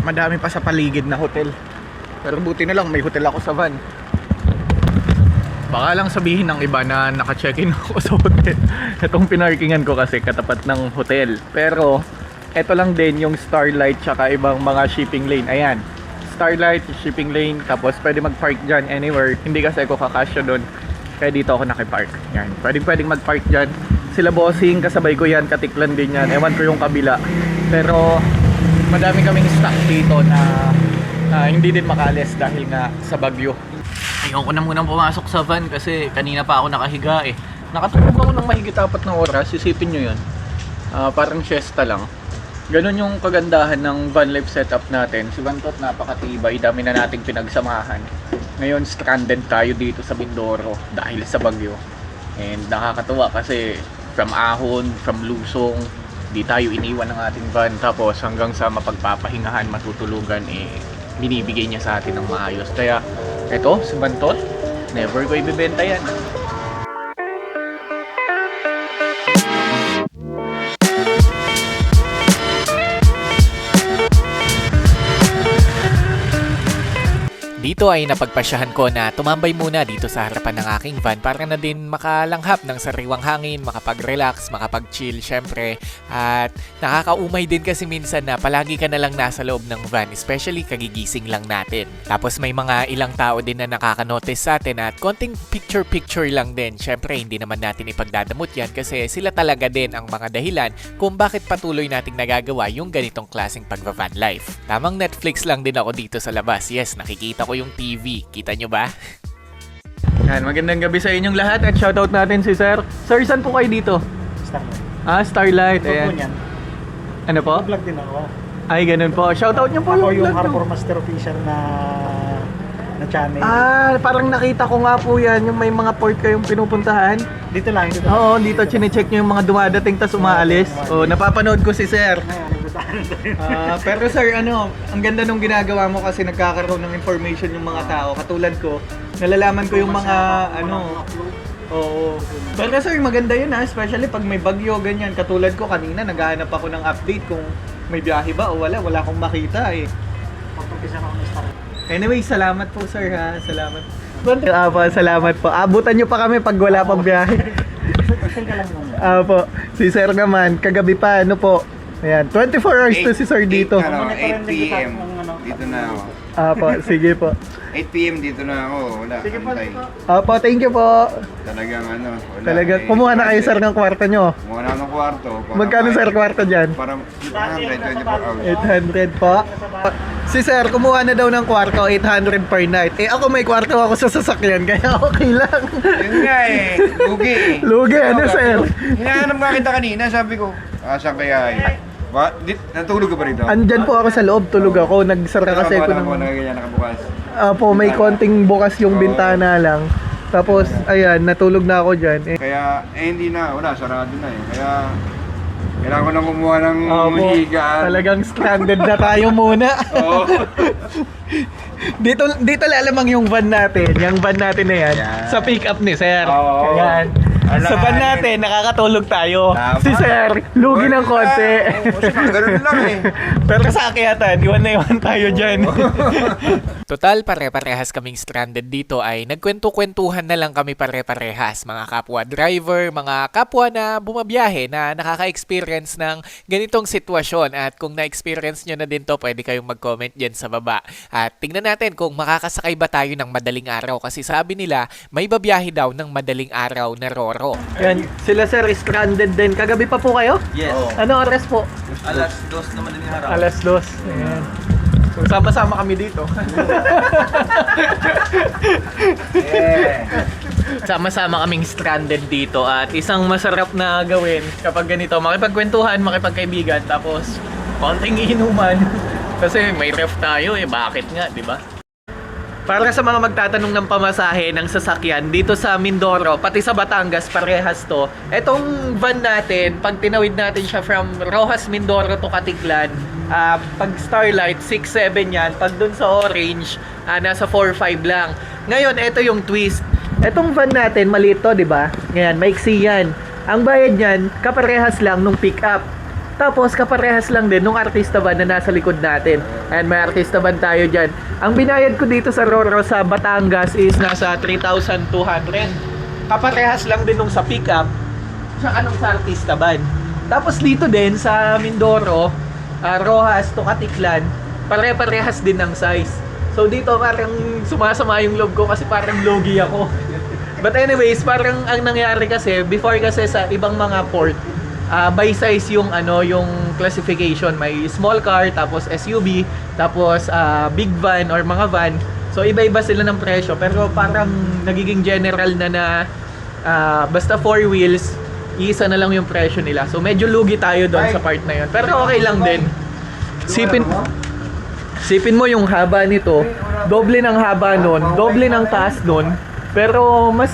madami pa sa paligid na hotel. Pero buti na lang may hotel ako sa van. Baka lang sabihin ng iba na naka-check-in ako sa hotel. Itong pinarkingan ko kasi katapat ng hotel. Pero eto lang din yung Starlight tsaka ibang mga shipping lane. Ayan, Starlight, shipping lane. Tapos pwede mag-park dyan anywhere. Hindi kasi ako kakasya doon, kaya dito ako nakipark. Yan, pwedeng mag-park dyan. Sila bossing, kasabay ko yan, katiklan din yan. Ewan ko yung kabila. Pero madami kaming stock dito na hindi din makaalis dahil nga sa bagyo. Ayoko na munang pumasok sa van kasi kanina pa ako nakahiga eh. Nakatulog ako ng mahigit 4 na oras, isipin nyo yun. Parang siesta lang. Ganon yung kagandahan ng van life setup natin. Si Vantot napakatibay, dami na nating pinagsamahan. Ngayon stranded tayo dito sa Mindoro dahil sa bagyo. And nakakatuwa kasi from Ahon, from Lusong, di tayo iniwan ng ating van. Tapos hanggang sa mapagpapahingahan, matutulugan binibigay niya sa atin ng maayos. Kaya eto, si Bantot, never ko ibibenta yan. Dito ay napagpasyahan ko na tumambay muna dito sa harapan ng aking van para na din makalanghap ng sariwang hangin, makapag-relax, makapag-chill syempre. At nakakaumay din kasi minsan na palagi ka na lang nasa loob ng van, especially kagigising lang natin. Tapos may mga ilang tao din na nakaka-notice sa atin at konting picture-picture lang din. Syempre hindi naman natin ipagdadamot yan kasi sila talaga din ang mga dahilan kung bakit patuloy nating nagagawa yung ganitong klaseng pag-van life. Tamang Netflix lang din ako dito sa labas. Yes, nakikita ko yung TV. Kita nyo ba? Yan, magandang gabi sa inyong lahat at shoutout natin si Sir. Sir, saan po kayo dito? Starlight. Starlight. Ito po Ayan. niyan. Ano po? Vlog din ako. Ay, ganun po. Shoutout nyo po Ako yung vlog nyo. Harbor Master Official na channel. Parang nakita ko nga po yan, yung may mga port kayong pinupuntahan. Dito lang. Dito. Oo, dito chinecheck nyo yung mga dumadating tas umaalis. Oh, napapanood ko si Sir. Pero sir, ang ganda nung ginagawa mo kasi nagkakaroon ng information yung mga tao. Katulad ko, nalalaman ko yung mga Oo. Pero sir, maganda yun especially pag may bagyo, ganyan. Katulad ko kanina, naghahanap ako ng update kung may biyahe ba o wala. Wala akong makita eh. Pagpapisa ako ng Starlight. Anyway, salamat po sir ha. Salamat. Salamat po. Abutan nyo pa kami pag wala pang biyahe. Po. Si sir naman, kagabi pa, po. Ayan, 24 hours to si sir dito. 8 p.m. Dito na ako. Po, sige po. 8 p.m. dito na ako. Wala, antay. Po, thank you po. Talagang wala. Talagang, kumuha na kayo sir ng kwarto nyo. Kumuha na ako ng kwarto. Magkano sir kwarto dyan? Para 824 hours. 800 po. Si sir, kumuha na daw ng kwarto, 800 per night. Ako may kwarto ako sa sasakyan, kaya okay lang. Yun nga Lugi Lugi, sir? Hinahanap nga kita kanina, sabi ko, saan kaya Natulog ka ba rito? Andyan po ako sa loob, tulog ako. Nagsara kasi ako ng... Ganyan nakabukas. Apo, may konting bukas yung bintana lang. Tapos, ayan, natulog na ako dyan. Kaya, hindi na, wala, sarado na eh. Kaya, kailangan ko nang kumuha ng Opo, higaan. talagang stranded na tayo muna. Oo. dito lalamang yung van natin. Yung van natin na yan. Yan. Sa pick up ni Sir. Oo. Yan. Sa van natin, nakakatulog tayo. Tama. Si Sir, lugi ng konti. Ganun lang eh. Pero sa akyatan, iwan na iwan tayo dyan. Total, pare-parehas kaming stranded dito ay nagkwento-kwentuhan na lang kami pare-parehas. Mga kapwa driver, mga kapwa na bumabiyahe na nakaka-experience ng ganitong sitwasyon. At kung na-experience nyo na din to, pwede kayong mag-comment dyan sa baba. At tingnan natin kung makakasakay ba tayo ng madaling araw. Kasi sabi nila, may babiyahe daw ng madaling araw na Roro. Yan, sila Sir, stranded din. Kagabi pa po kayo? Yes. Ano oras po? Alas 2 naman din yung araw. Alas 2. Ayan. So, sama-sama kami dito. Sama-sama kaming stranded dito at isang masarap na gawin kapag ganito, makipagkwentuhan, makipagkaibigan, tapos konting inuman. Kasi may ref tayo eh, bakit nga, di ba? Para sa mga magtatanong ng pamasahe ng sasakyan dito sa Mindoro, pati sa Batangas, parehas to. Etong van natin, pag tinawid natin siya from Rojas, Mindoro to Katiklan, pag Starlight, 6-7 yan. Pag dun sa Orange, nasa 4-5 lang. Ngayon, ito yung twist. Etong van natin, maliit to, di ba? Ngayon, maiksi yan. Ang bayad niyan, kaparehas lang nung pick up. Tapos kaparehas lang din nung artista van na nasa likod natin. And may artista van tayo dyan. Ang binayad ko dito sa Roro sa Batangas is nasa 3,200. Kaparehas lang din nung sa pickup sa anong sa artista van. Tapos dito din sa Mindoro, Rojas to Katiklan, pare-parehas din ng size. So dito parang sumasama yung loob ko kasi parang logi ako. But anyways, parang ang nangyari kasi before kasi sa ibang mga port, by size yung yung classification, may small car, tapos SUV, tapos big van or mga van. So iba-iba sila ng presyo, pero parang nagiging general na basta 4 wheels, isa na lang yung presyo nila. So medyo lugi tayo doon sa part na yun. Pero okay lang din. Sipin mo yung haba nito, doble ng haba nun, doble ng taas nun, pero mas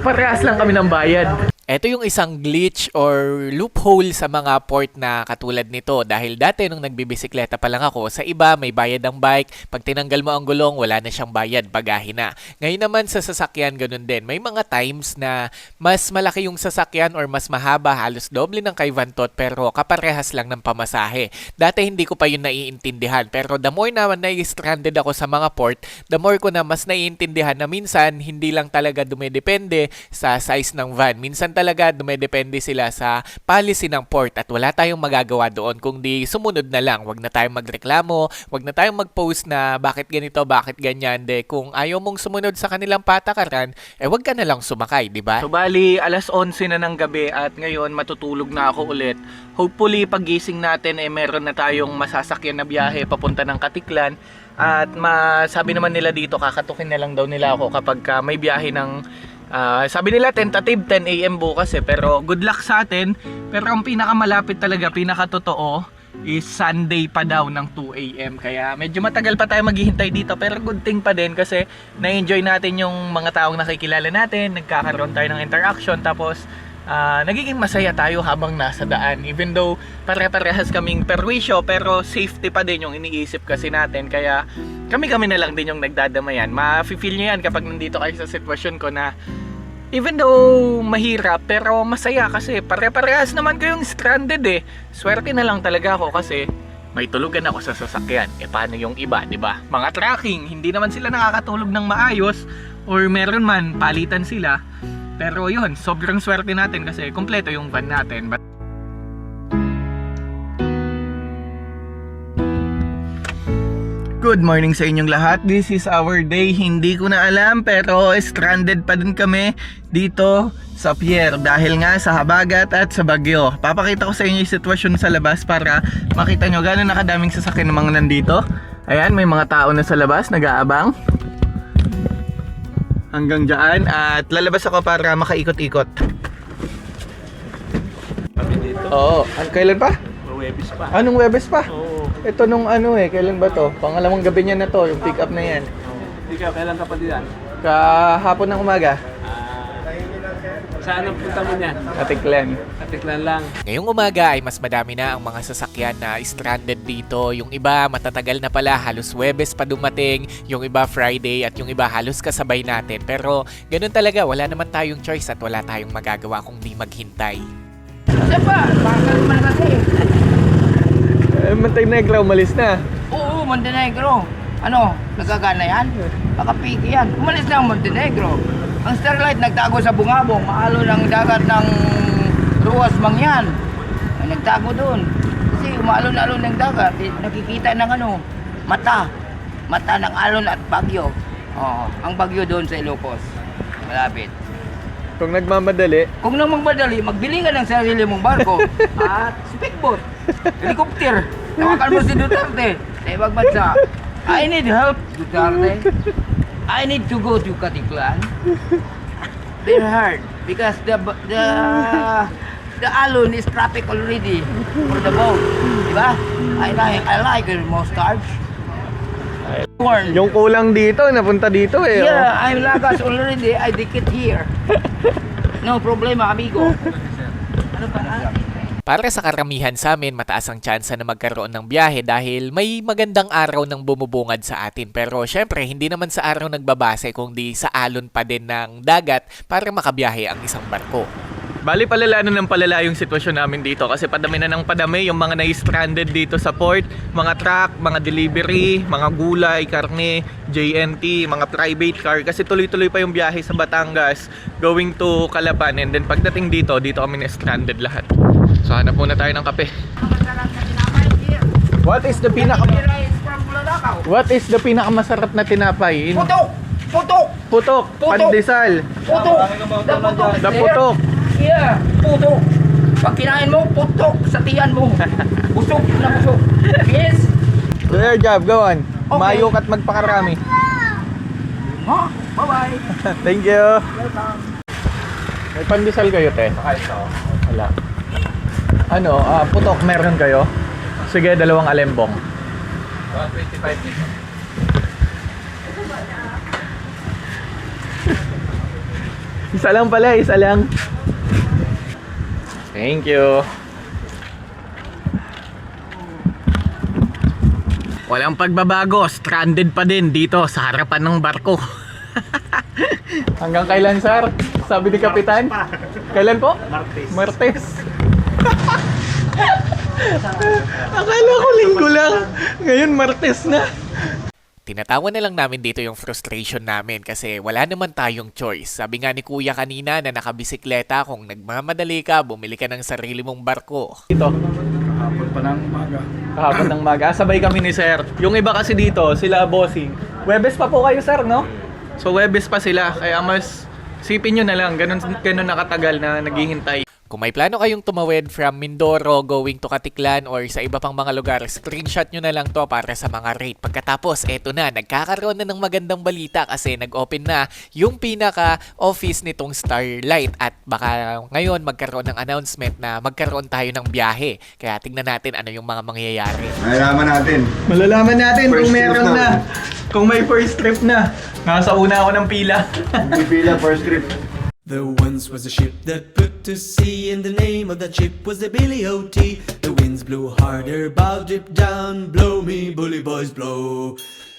parehas lang kami ng bayad. Ito yung isang glitch or loophole sa mga port na katulad nito. Dahil dati nung nagbibisikleta pa lang ako, sa iba may bayad ang bike. Pag tinanggal mo ang gulong, wala na siyang bayad, bagahe na. Ngayon naman sa sasakyan, ganun din. May mga times na mas malaki yung sasakyan or mas mahaba, halos doble ng kay Vantot, pero kaparehas lang ng pamasahe. Dati hindi ko pa yun naiintindihan. Pero the more na na-stranded ako sa mga port, the more ko na mas naiintindihan na minsan hindi lang talaga dumedepende sa size ng van. Minsan talaga dumedepende sila sa policy ng port at wala tayong magagawa doon kundi sumunod na lang. Wag na tayong magreklamo, wag na tayong mag-post na bakit ganito, bakit ganyan. De, kung ayaw mong sumunod sa kanilang patakaran, wag ka na lang sumakay, di ba? So bali, alas 11 na ng gabi at ngayon matutulog na ako ulit. Hopefully, paggising natin meron na tayong masasakyan na biyahe papunta ng Katiklan. At sabi naman nila dito, kakatukin na lang daw nila ako kapag may biyahe ng sabi nila tentative 10 AM bukas pero good luck sa atin. Pero ang pinakamalapit talaga, pinakatotoo is Sunday pa daw ng 2 AM. Kaya medyo matagal pa tayo maghihintay dito, pero good thing pa din kasi na-enjoy natin yung mga taong nakikilala natin, nagkakaroon tayo ng interaction, tapos nagiging masaya tayo habang nasa daan. Even though pare-parehas kaming perwisyo, pero safety pa din yung iniisip kasi natin. Kaya kami na lang din yung nagdadamayan. Ma-feel nyo yan kapag nandito kayo sa sitwasyon ko na even though mahirap, pero masaya kasi pare-parehas naman kayong stranded eh. Swerte na lang talaga ako kasi may tulugan ako sa sasakyan. Paano yung iba, di ba? Mga tracking, hindi naman sila nakakatulog ng maayos, or meron man, palitan sila. Pero yun, sobrang swerte natin kasi kumpleto yung van natin. Good morning sa inyong lahat. This is our day. Hindi ko na alam pero stranded pa din kami dito sa pier dahil nga sa habagat at sa bagyo. Papakita ko sa inyo yung sitwasyon sa labas para makita nyo gano'n nakadaming sasakyan ng mga nandito. Ayan, may mga tao na sa labas nag-aabang hanggang dyan at lalabas ako para makaikot-ikot. Oo, kailan pa? Webis pa. Anong Webes pa? Oo. Ito nung ano kailan ba to? Pangalawang gabi niya na to, yung pick up na yan. Ikaw, kailan ka pa diyan? Kahapon ng umaga, Saan ang punta mo niyan? Katiklan. Katiklan lang. Ngayong umaga ay mas madami na ang mga sasakyan na stranded dito. Yung iba matatagal na pala, halos Webes pa dumating. Yung iba Friday at yung iba halos kasabay natin. Pero ganun talaga, wala naman tayong choice at wala tayong magagawa kung di maghintay. Montenegro, umalis na. Oo, Montenegro. Ano, nagagana yan? Nakapiki yan. Umalis na ang Montenegro. Ang Starlight nagtago sa Bungabong, maalo ng dagat ng Ruas Mangyan. Ay, nagtago doon. Kasi umaalon-alon ng dagat, nakikita ng ano, mata. Mata ng alon at bagyo. Oo, ang bagyo doon sa Ilocos. Malapit. Kung nagmamadali, Kung nang magmadali, magbili ka ng sarili mong barko at speedboat, helicopter. Tawakan mo si Duterte sa ibang bansa. I need help, Duterte. I need to go to Katiklan. They're hard because the alon is traffic already for the boat. Diba? I like your mustache. Corn. yung kulang dito, napunta dito Yeah, I'm lagas already. I dikit here. No problema, amigo. Ano pa na? Para sa karamihan sa amin, mataas ang tsansa na magkaroon ng biyahe dahil may magandang araw nang bumubungad sa atin. Pero syempre, hindi naman sa araw nagbabase kundi sa alon pa din ng dagat para makabiyahe ang isang barko. Bali palala na ng palala yung sitwasyon namin dito kasi padami na ng padami yung mga na-stranded dito sa port, mga truck, mga delivery, mga gulay, karne, JNT, mga private car kasi tuloy-tuloy pa yung biyahe sa Batangas going to Calapan and then pagdating dito kami na-stranded lahat. So hanap muna tayo ng kape. What is the pinakamasarap na tinapay? Putok! Putok! Putok, pandesal, Putok! the putok. Yeah, putok. Pag kinain mo, putok sa tiyan mo. Busog na busog. Yes. Good job, go on. Okay. Mayok at magpakarami. Ha? Bye-bye. Thank you. May pandesal kayo, te? Wala. Ano, putok meron kayo? Sige, 2 alembong. 125 dito. Isa lang pala, isa lang. Thank you. Walang pagbabago, stranded pa din dito sa harapan ng barko. Hanggang kailan, sir? Sabi ni Kapitan? Kailan po? Martes. Akala ko linggo lang. Ngayon Martes na. Tinatawa na lang namin dito yung frustration namin kasi wala naman tayong choice. Sabi nga ni Kuya kanina na nakabisikleta, kung nagmamadali ka, bumili ka ng sarili mong barko. Dito. Kahapon pa ng umaga. Kahapon ng maga. Sabay kami ni sir. Yung iba kasi dito, sila bossing. Webes pa po kayo, sir, no? So Webes pa sila. Kaya mas sipin nyo na lang. Ganun nakatagal na naghihintay. Kung may plano kayong tumawid from Mindoro going to Katiklan or sa iba pang mga lugar, screenshot nyo na lang to para sa mga rate. Pagkatapos, eto na, nagkakaroon na ng magandang balita kasi nag-open na yung pinaka-office nitong Starlight at baka ngayon magkaroon ng announcement na magkaroon tayo ng biyahe. Kaya tingnan natin ano yung mga mangyayari. Malalaman natin. Malalaman natin First kung meron trip na. na. Kung may first trip na. Nasa una ako ng pila. Hindi pila, first trip. There once was a ship that put to sea, and the name of that ship was the Billy O.T. The winds blew harder, bow drip down, blow me bully boys blow.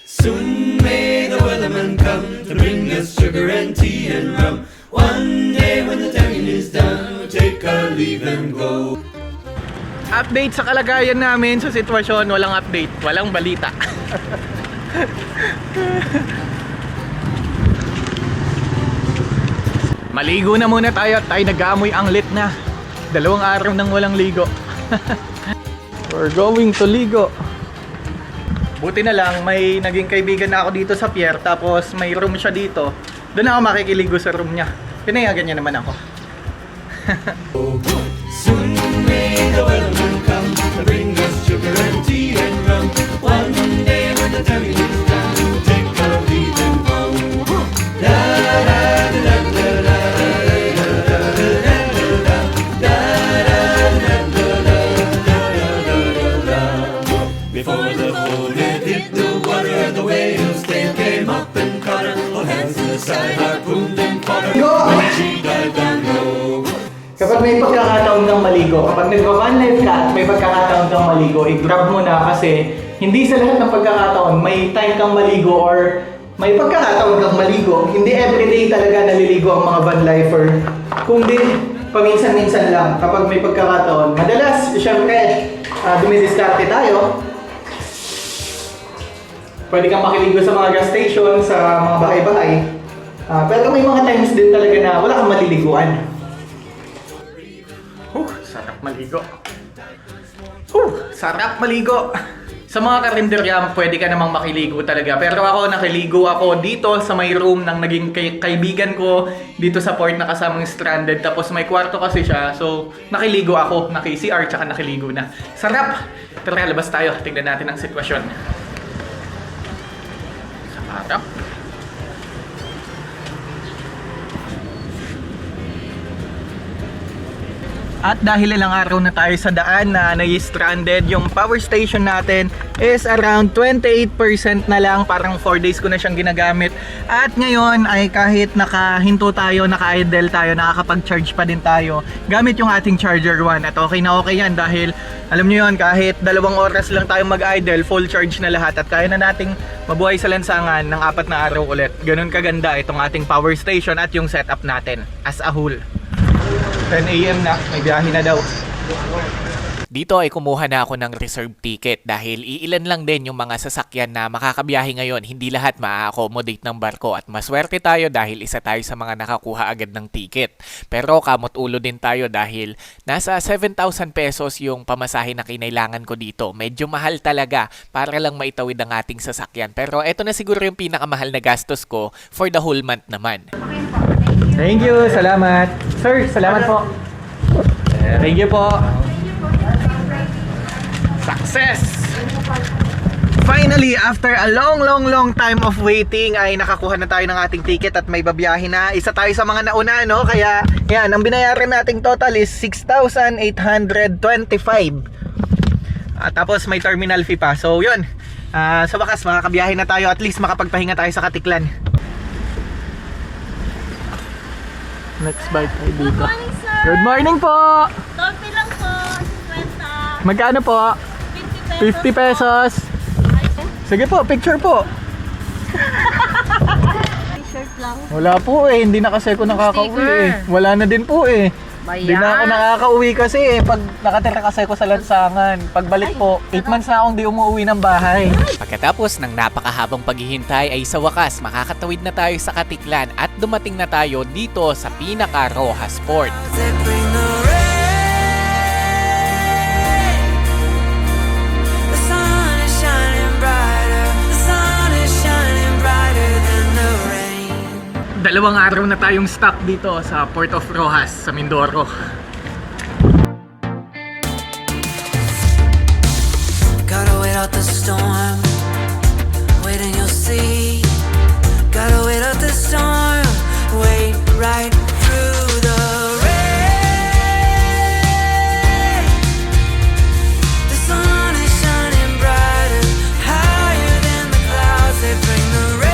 Soon may the weatherman come to bring us sugar and tea and rum. One day when the tonguing is done, we'll take our leave and go. Update sa kalagayan namin sa sitwasyon. Walang update. Walang balita. Maligo na muna tayo at tayo nag-aamoy anglit na. 2 araw nang walang ligo. We're going to ligo. Buti na lang may naging kaibigan na ako dito sa pier, tapos may room siya dito. Doon ako makikiligo sa room niya. Pinayagan niya naman ako. Soon may the weatherman come to bring us sugar and tea and rum. One day when the tonguing is done, we'll take our leave and go. Da da da da da da. maligo. Kapag nagva-van life ka at may pagkakataon kang maligo, i-grab mo na kasi hindi sa lahat ng pagkakataon may time kang maligo or may pagkakataon kang maligo. Hindi everyday talaga naliligo ang mga van lifer. Kundi paminsan-minsan lang kapag may pagkakataon. Madalas, syempre, dumidiskarte tayo. Pwede kang makiligo sa mga gas station, sa mga bahay-bahay. Pero may mga times din talaga na wala kang maliliguan. Sarap maligo. Sarap maligo. Sa mga karinderya, pwede ka namang makiligo talaga. Pero ako, nakiligo ako dito sa may room ng naging kaibigan ko dito sa port na kasamang stranded. Tapos may kwarto kasi siya. So, nakiligo ako. Naki-CR tsaka nakiligo na. Sarap! Tara, labas tayo. Tignan natin ang sitwasyon. Sarap. At dahil ilang araw na tayo sa daan na nai-stranded, yung power station natin is around 28% na lang. Parang 4 days ko na siyang ginagamit. At ngayon ay kahit nakahinto tayo, naka-idle tayo, nakakapag-charge pa din tayo gamit yung ating charger 1. At okay na okay yan dahil alam nyo yun, kahit 2 oras lang tayong mag-idle, full charge na lahat. At kaya na nating mabuhay sa lansangan ng 4 na araw ulit. Ganun kaganda itong ating power station at yung setup natin as a whole. 10 AM na, may biyahe na daw. Dito ay kumuha na ako ng reserve ticket dahil iilan lang din yung mga sasakyan na makakabiyahe ngayon. Hindi lahat maa-accommodate ng barko at maswerte tayo dahil isa tayo sa mga nakakuha agad ng ticket. Pero kamot ulo din tayo dahil nasa 7,000 pesos yung pamasahe na kinailangan ko dito. Medyo mahal talaga para lang maitawid ang ating sasakyan. Pero eto na siguro yung pinakamahal na gastos ko for the whole month naman. Thank you, salamat. Sir, salamat po. Thank you po. Success! Finally, after a long time of waiting ay nakakuha na tayo ng ating ticket at may babiyahe na. Isa tayo sa mga nauna, no? Kaya yan, ang binayaran nating total is 6,825. Tapos may terminal fee pa. So yun, sa wakas makakabiyahe na tayo, at least makapagpahinga tayo sa Katiklan. Next bike tayo dito. Good morning, sir! Good morning po! Dolphin lang po, 50. Magkano po? 50 pesos. Sige po, picture po. T-shirt lang. Wala po eh, hindi na kasi ako nakakauwi eh. Wala na din po eh. Hindi na ako nakakauwi kasi eh. Pag nakatira kasi ako sa lansangan. Pagbalik po, 8 months na akong di umuwi ng bahay. Pagkatapos ng napakahabang paghihintay ay sa wakas makakatawid na tayo sa Katiklan at dumating na tayo dito sa pinaka-Rojas Port. Dalawang araw na tayong stuck dito sa Port of Rojas sa Mindoro. Gotta wait out the storm, wait and you'll see. Gotta wait out the storm, wait right through the rain. The sun is shining brighter, higher than the clouds that bring the rain.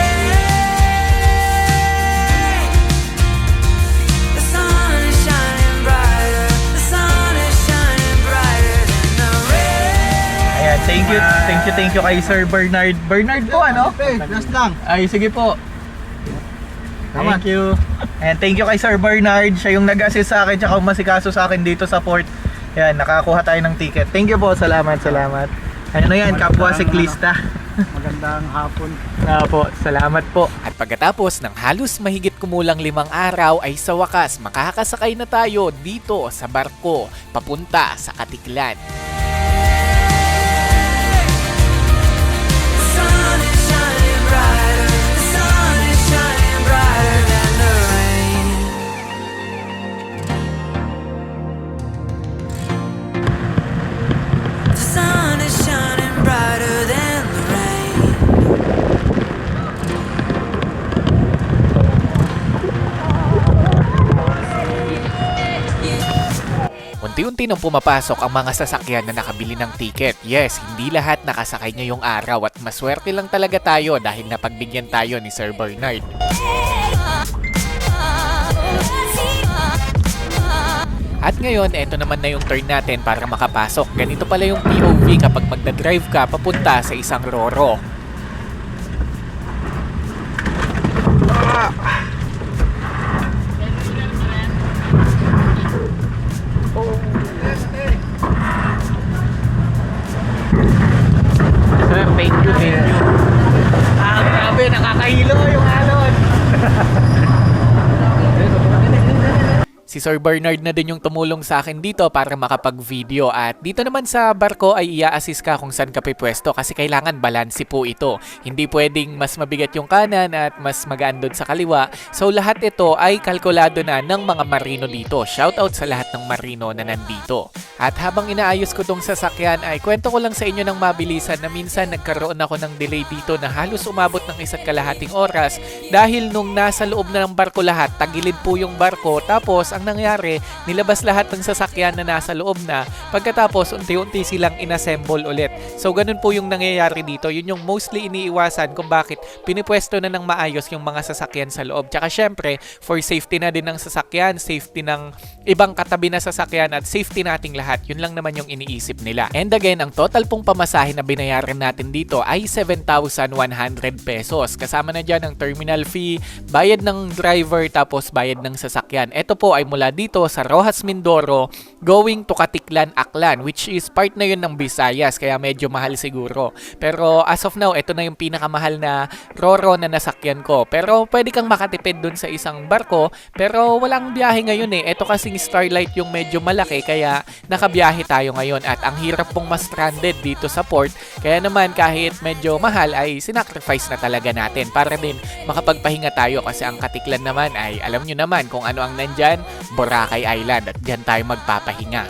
The sun is shining brighter, the sun is shining brighter than the rain. Ayan, thank you kay Sir Bernard. Bernard po ano? Last lang. Ay, sige po. Thank you. And thank you kay Sir Bernard. Siya yung nag-assist sa akin tsaka umasikaso sa akin dito sa port. Ayan, nakakuha tayo ng ticket. Thank you po, salamat. Ano na yan, kapwa siklista. Magandang hapon. Po, salamat po. At pagkatapos ng halos mahigit kumulang 5 araw ay sa wakas makakasakay na tayo dito sa barko papunta sa Katiklan. The sun is shining brighter, the sun is shining brighter than the rain. The sun is shining brighter than the rain. Unti-unti nang pumapasok ang mga sasakyan na nakabili ng ticket. Yes, hindi lahat nakasakay ngayong araw at maswerte lang talaga tayo dahil napagbigyan tayo ni Sir Bernard. At ngayon, eto naman na yung turn natin para makapasok. Ganito pala yung POV kapag magdadrive ka papunta sa isang Roro. Sir, thank you. Grabe, nakakahilo yung alon. Si Sir Bernard na din yung tumulong sa akin dito para makapag-video at dito naman sa barko ay i-assist ka kung saan ka pipwesto kasi kailangan balanse po ito. Hindi pwedeng mas mabigat yung kanan at mas magaan doon sa kaliwa. So lahat ito ay kalkulado na ng mga marino dito. Shoutout sa lahat ng marino na nandito. At habang inaayos ko tong sasakyan ay kwento ko lang sa inyo ng mabilisan na minsan nagkaroon ako ng delay dito na halos umabot ng 1.5 oras dahil nung nasa loob na ng barko lahat, tagilid po yung barko tapos ang nangyari, nilabas lahat ng sasakyan na nasa loob na. Pagkatapos, unti-unti silang inassemble ulit. So, ganun po yung nangyayari dito. Yun yung mostly iniiwasan kung bakit pinipwesto na ng maayos yung mga sasakyan sa loob. Tsaka syempre, for safety na din ng sasakyan, safety ng ibang katabi na sasakyan at safety nating lahat. Yun lang naman yung iniisip nila. And again, ang total pong pamasahe na binayaran natin dito ay 7,100 pesos. Kasama na dyan ang terminal fee, bayad ng driver, tapos bayad ng sasakyan. Ito po ay mula dito sa Roxas Mindoro going to Katiklan, Aklan, which is part na yun ng Visayas, kaya medyo mahal siguro. Pero as of now, ito na yung pinakamahal na Roro na nasakyan ko. Pero pwede kang makatipid dun sa isang barko, pero walang biyahe ngayon eh. Ito kasing Starlight yung medyo malaki, kaya nakabiyahe tayo ngayon at ang hirap pong ma-stranded dito sa port. Kaya naman kahit medyo mahal ay sinacrifice na talaga natin para din makapagpahinga tayo kasi ang Katiklan naman ay alam nyo naman kung ano ang nandyan, Boracay Island at dyan tayo magpapahinga.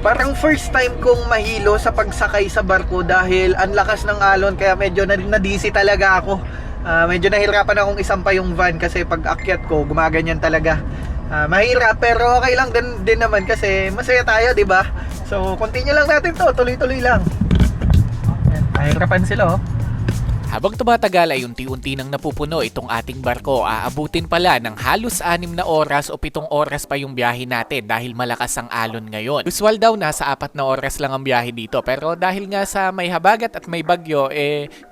Parang first time kong mahilo sa pagsakay sa barko dahil ang lakas ng alon kaya medyo nadisi talaga ako. Medyo nahirapan akong isampa yung van kasi pag akyat ko gumaganyan talaga. Mahirap pero okay lang din naman kasi masaya tayo, di ba? So continue lang natin to, tuloy-tuloy lang. Mahirapan sila oh. Habang tumatagal ay unti-unti nang napupuno itong ating barko. Aabutin pala ng halos 6 na oras o 7 oras pa yung biyahe natin dahil malakas ang alon ngayon. Usual daw nasa 4 na oras lang ang biyahe dito pero dahil nga sa may habagat at may bagyo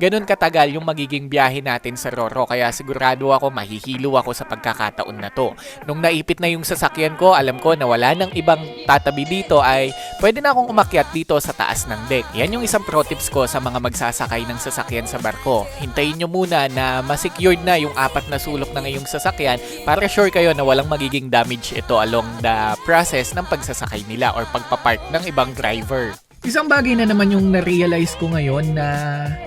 ganun katagal yung magiging biyahe natin sa Roro kaya sigurado ako mahihilo ako sa pagkakataon na to. Nung naipit na yung sasakyan ko, alam ko na wala nang ibang tatabi dito ay pwede na akong umakyat dito sa taas ng deck. Yan yung isang pro tips ko sa mga magsasakay ng sasakyan sa barko. Hintayin nyo muna na ma-secured na yung 4 na sulok na ngayong sasakyan para sure kayo na walang magiging damage ito along the process ng pagsasakay nila or pagpapark ng ibang driver. Isang bagay na naman yung na-realize ko ngayon na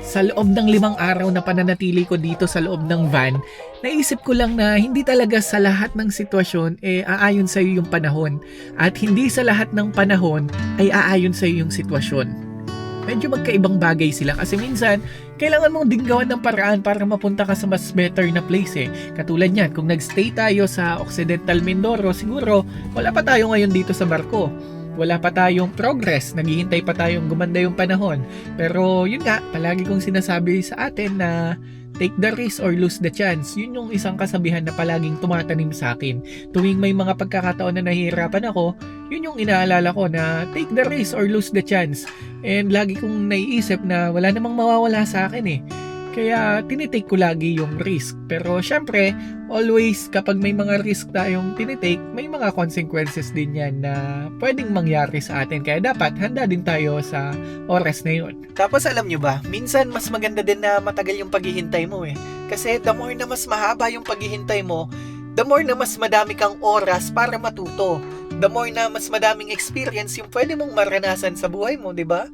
sa loob ng 5 araw na pananatili ko dito sa loob ng van, naisip ko lang na hindi talaga sa lahat ng sitwasyon aayon sa'yo yung panahon at hindi sa lahat ng panahon ay aayon sa'yo yung sitwasyon. Medyo magkaibang bagay sila kasi minsan kailangan mong din gawan ng paraan para mapunta ka sa mas better na place eh. Katulad niyan, kung nagstay tayo sa Occidental Mindoro, siguro wala pa tayo ngayon dito sa barko. Wala pa tayong progress, naghihintay pa tayong gumanda yung panahon. Pero yun nga, palagi kong sinasabi sa atin na take the risk or lose the chance. Yun yung isang kasabihan na palaging tumatanim sa akin. Tuwing may mga pagkakataon na nahihirapan ako, yun yung inaalala ko na take the risk or lose the chance. And lagi kong naiisip na wala namang mawawala sa akin eh. Kaya tinitake ko lagi yung risk. Pero syempre, always kapag may mga risk tayong tinitake, may mga consequences din yan na pwedeng mangyari sa atin. Kaya dapat handa din tayo sa oras na yun. Tapos alam nyo ba, minsan mas maganda din na matagal yung paghihintay mo eh. Kasi the more na mas mahaba yung paghihintay mo, the more na mas madami kang oras para matuto. The more na mas madaming experience yung pwede mong maranasan sa buhay mo, di ba?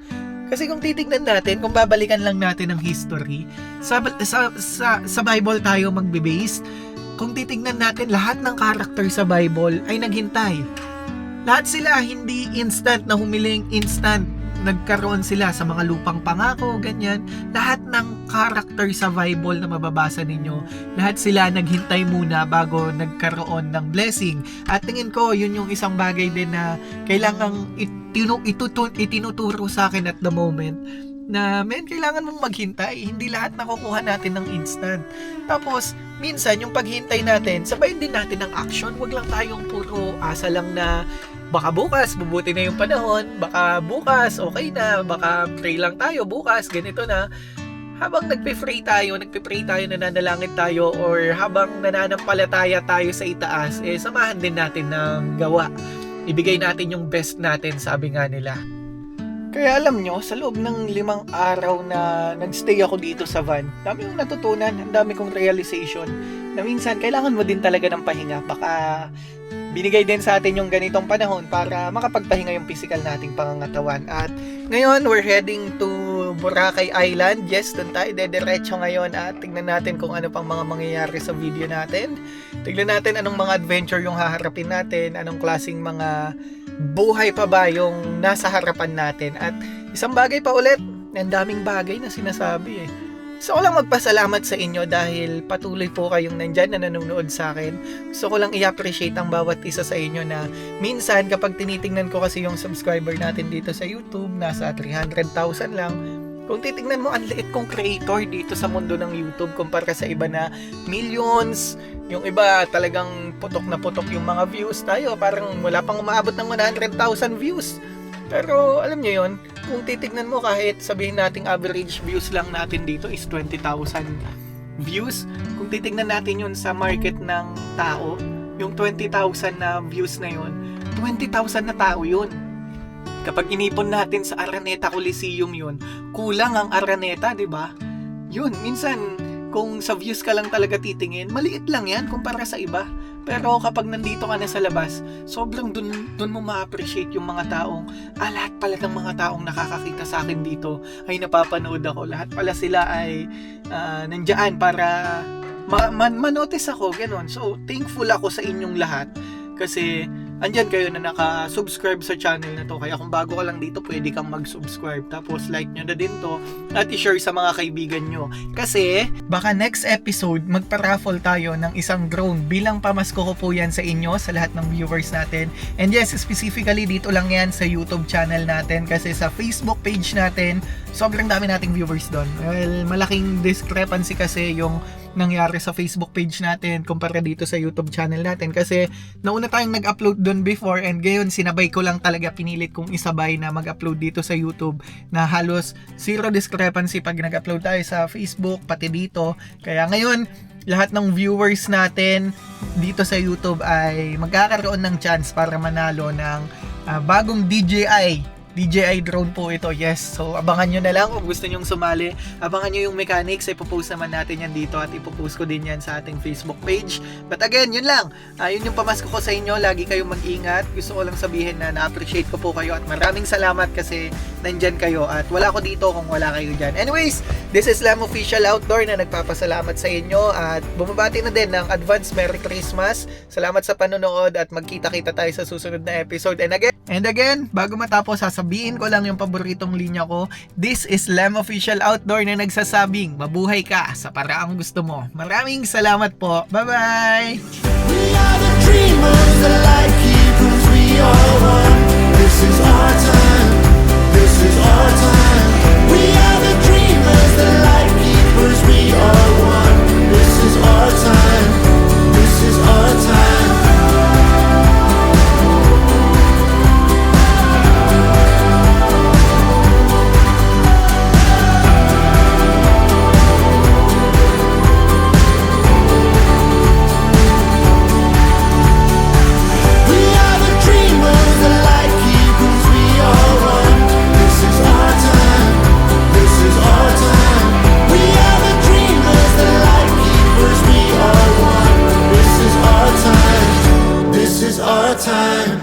Kasi kung titignan natin, kung babalikan lang natin ang history, sa Bible tayo magbe-base, kung titignan natin, lahat ng character sa Bible ay naghintay. Lahat sila hindi instant na humiling, instant nagkaroon sila sa mga lupang pangako, ganyan. Lahat ng character sa Bible na mababasa ninyo, lahat sila naghintay muna bago nagkaroon ng blessing. At tingin ko, yun yung isang bagay din na kailangang itinuturo sa akin at the moment na kailangan mong maghintay. Hindi lahat nakukuha natin ng instant. Tapos, minsan yung paghintay natin, sabayin din natin ng action. Huwag lang tayong puro asa lang na baka bukas, bubuti na yung panahon, baka bukas, okay na, baka pray lang tayo, bukas, ganito na. Habang nagpe-pray tayo, nananalangin tayo, or habang nananampalataya tayo sa itaas, samahan din natin ng gawa. Ibigay natin yung best natin, sabi nga nila. Kaya alam nyo, sa loob ng 5 araw na nagstay ako dito sa van, dami kong natutunan, ang dami kong realization, na minsan kailangan mo din talaga ng pahinga. Baka binigay din sa atin yung ganitong panahon para makapagpahinga yung physical nating pangangatawan. At ngayon, we're heading to Boracay Island. Yes, doon tayo dediretso ngayon at tignan natin kung ano pang mga mangyayari sa video natin. Tignan natin anong mga adventure yung haharapin natin, anong klaseng mga buhay pa ba yung nasa harapan natin. At isang bagay pa ulit, ang daming bagay na sinasabi Gusto ko lang magpasalamat sa inyo dahil patuloy po kayong nandyan na nanonood sa akin. Gusto ko lang i-appreciate ang bawat isa sa inyo na minsan kapag tinitingnan ko kasi yung subscriber natin dito sa YouTube, nasa 300,000 lang. Kung titingnan mo, ang liit kong creator dito sa mundo ng YouTube kumpara sa iba na millions. Yung iba talagang putok na putok yung mga views. Tayo parang wala pang umaabot ng 100,000 views. Pero alam nyo yun, kung titignan mo kahit sabihin nating average views lang natin dito is 20,000 views. Kung titignan natin yun sa market ng tao, yung 20,000 na views na yun, 20,000 na tao yun. Kapag inipon natin sa Araneta Coliseum yun, kulang ang Araneta, di ba? Yun, minsan kung sa views ka lang talaga titingin, maliit lang yan kumpara sa iba. Pero kapag nandito ka na sa labas, sobrang dun mo ma-appreciate yung mga taong, lahat pala ng mga taong nakakakita sa akin dito ay napapanood ako. Lahat pala sila ay nandiyan para manotice ako, gano'n. So, thankful ako sa inyong lahat kasi andyan kayo na naka-subscribe sa channel na to. Kaya kung bago ka lang dito, pwede kang mag-subscribe. Tapos like nyo na din to at i-share sa mga kaibigan nyo. Kasi baka next episode, magpa-raffle tayo ng isang drone. Bilang pamasko ko po yan sa inyo, sa lahat ng viewers natin. And yes, specifically dito lang yan sa YouTube channel natin. Kasi sa Facebook page natin, sobrang dami nating viewers doon. Well, malaking discrepancy kasi yung nangyari sa Facebook page natin kumpara dito sa YouTube channel natin kasi nauna tayong nag-upload doon before and ngayon sinabay ko lang talaga, pinilit kong isabay na mag-upload dito sa YouTube na halos zero discrepancy pag nag-upload tayo sa Facebook pati dito. Kaya ngayon lahat ng viewers natin dito sa YouTube ay magkakaroon ng chance para manalo ng bagong DJI drone po ito. Yes, so abangan nyo na lang kung gusto nyong sumali. Abangan nyo yung mechanics, ipopost naman natin yan dito at ipopost ko din yan sa ating Facebook page. But again, yun lang. Yun yung pamasko ko sa inyo. Lagi kayong mag-ingat. Gusto ko lang sabihin na na-appreciate ko po kayo at maraming salamat kasi nandyan kayo at wala ko dito kung wala kayo dyan. Anyways, this is Lam Official Outdoor na nagpapasalamat sa inyo at bumabati na din ng advance Merry Christmas. Salamat sa panonood at magkita-kita tayo sa susunod na episode. And again, bago matapos, sasabihin ko lang yung paboritong linya ko. This is Lam Official Outdoor na nagsasabing, mabuhay ka sa paraang gusto mo. Maraming salamat po. Bye-bye! We are the dreamers, the light keepers, we are one. This is our time, this is our time. We are the dreamers, the light keepers, we are one. This is our time, this is our time. Our time.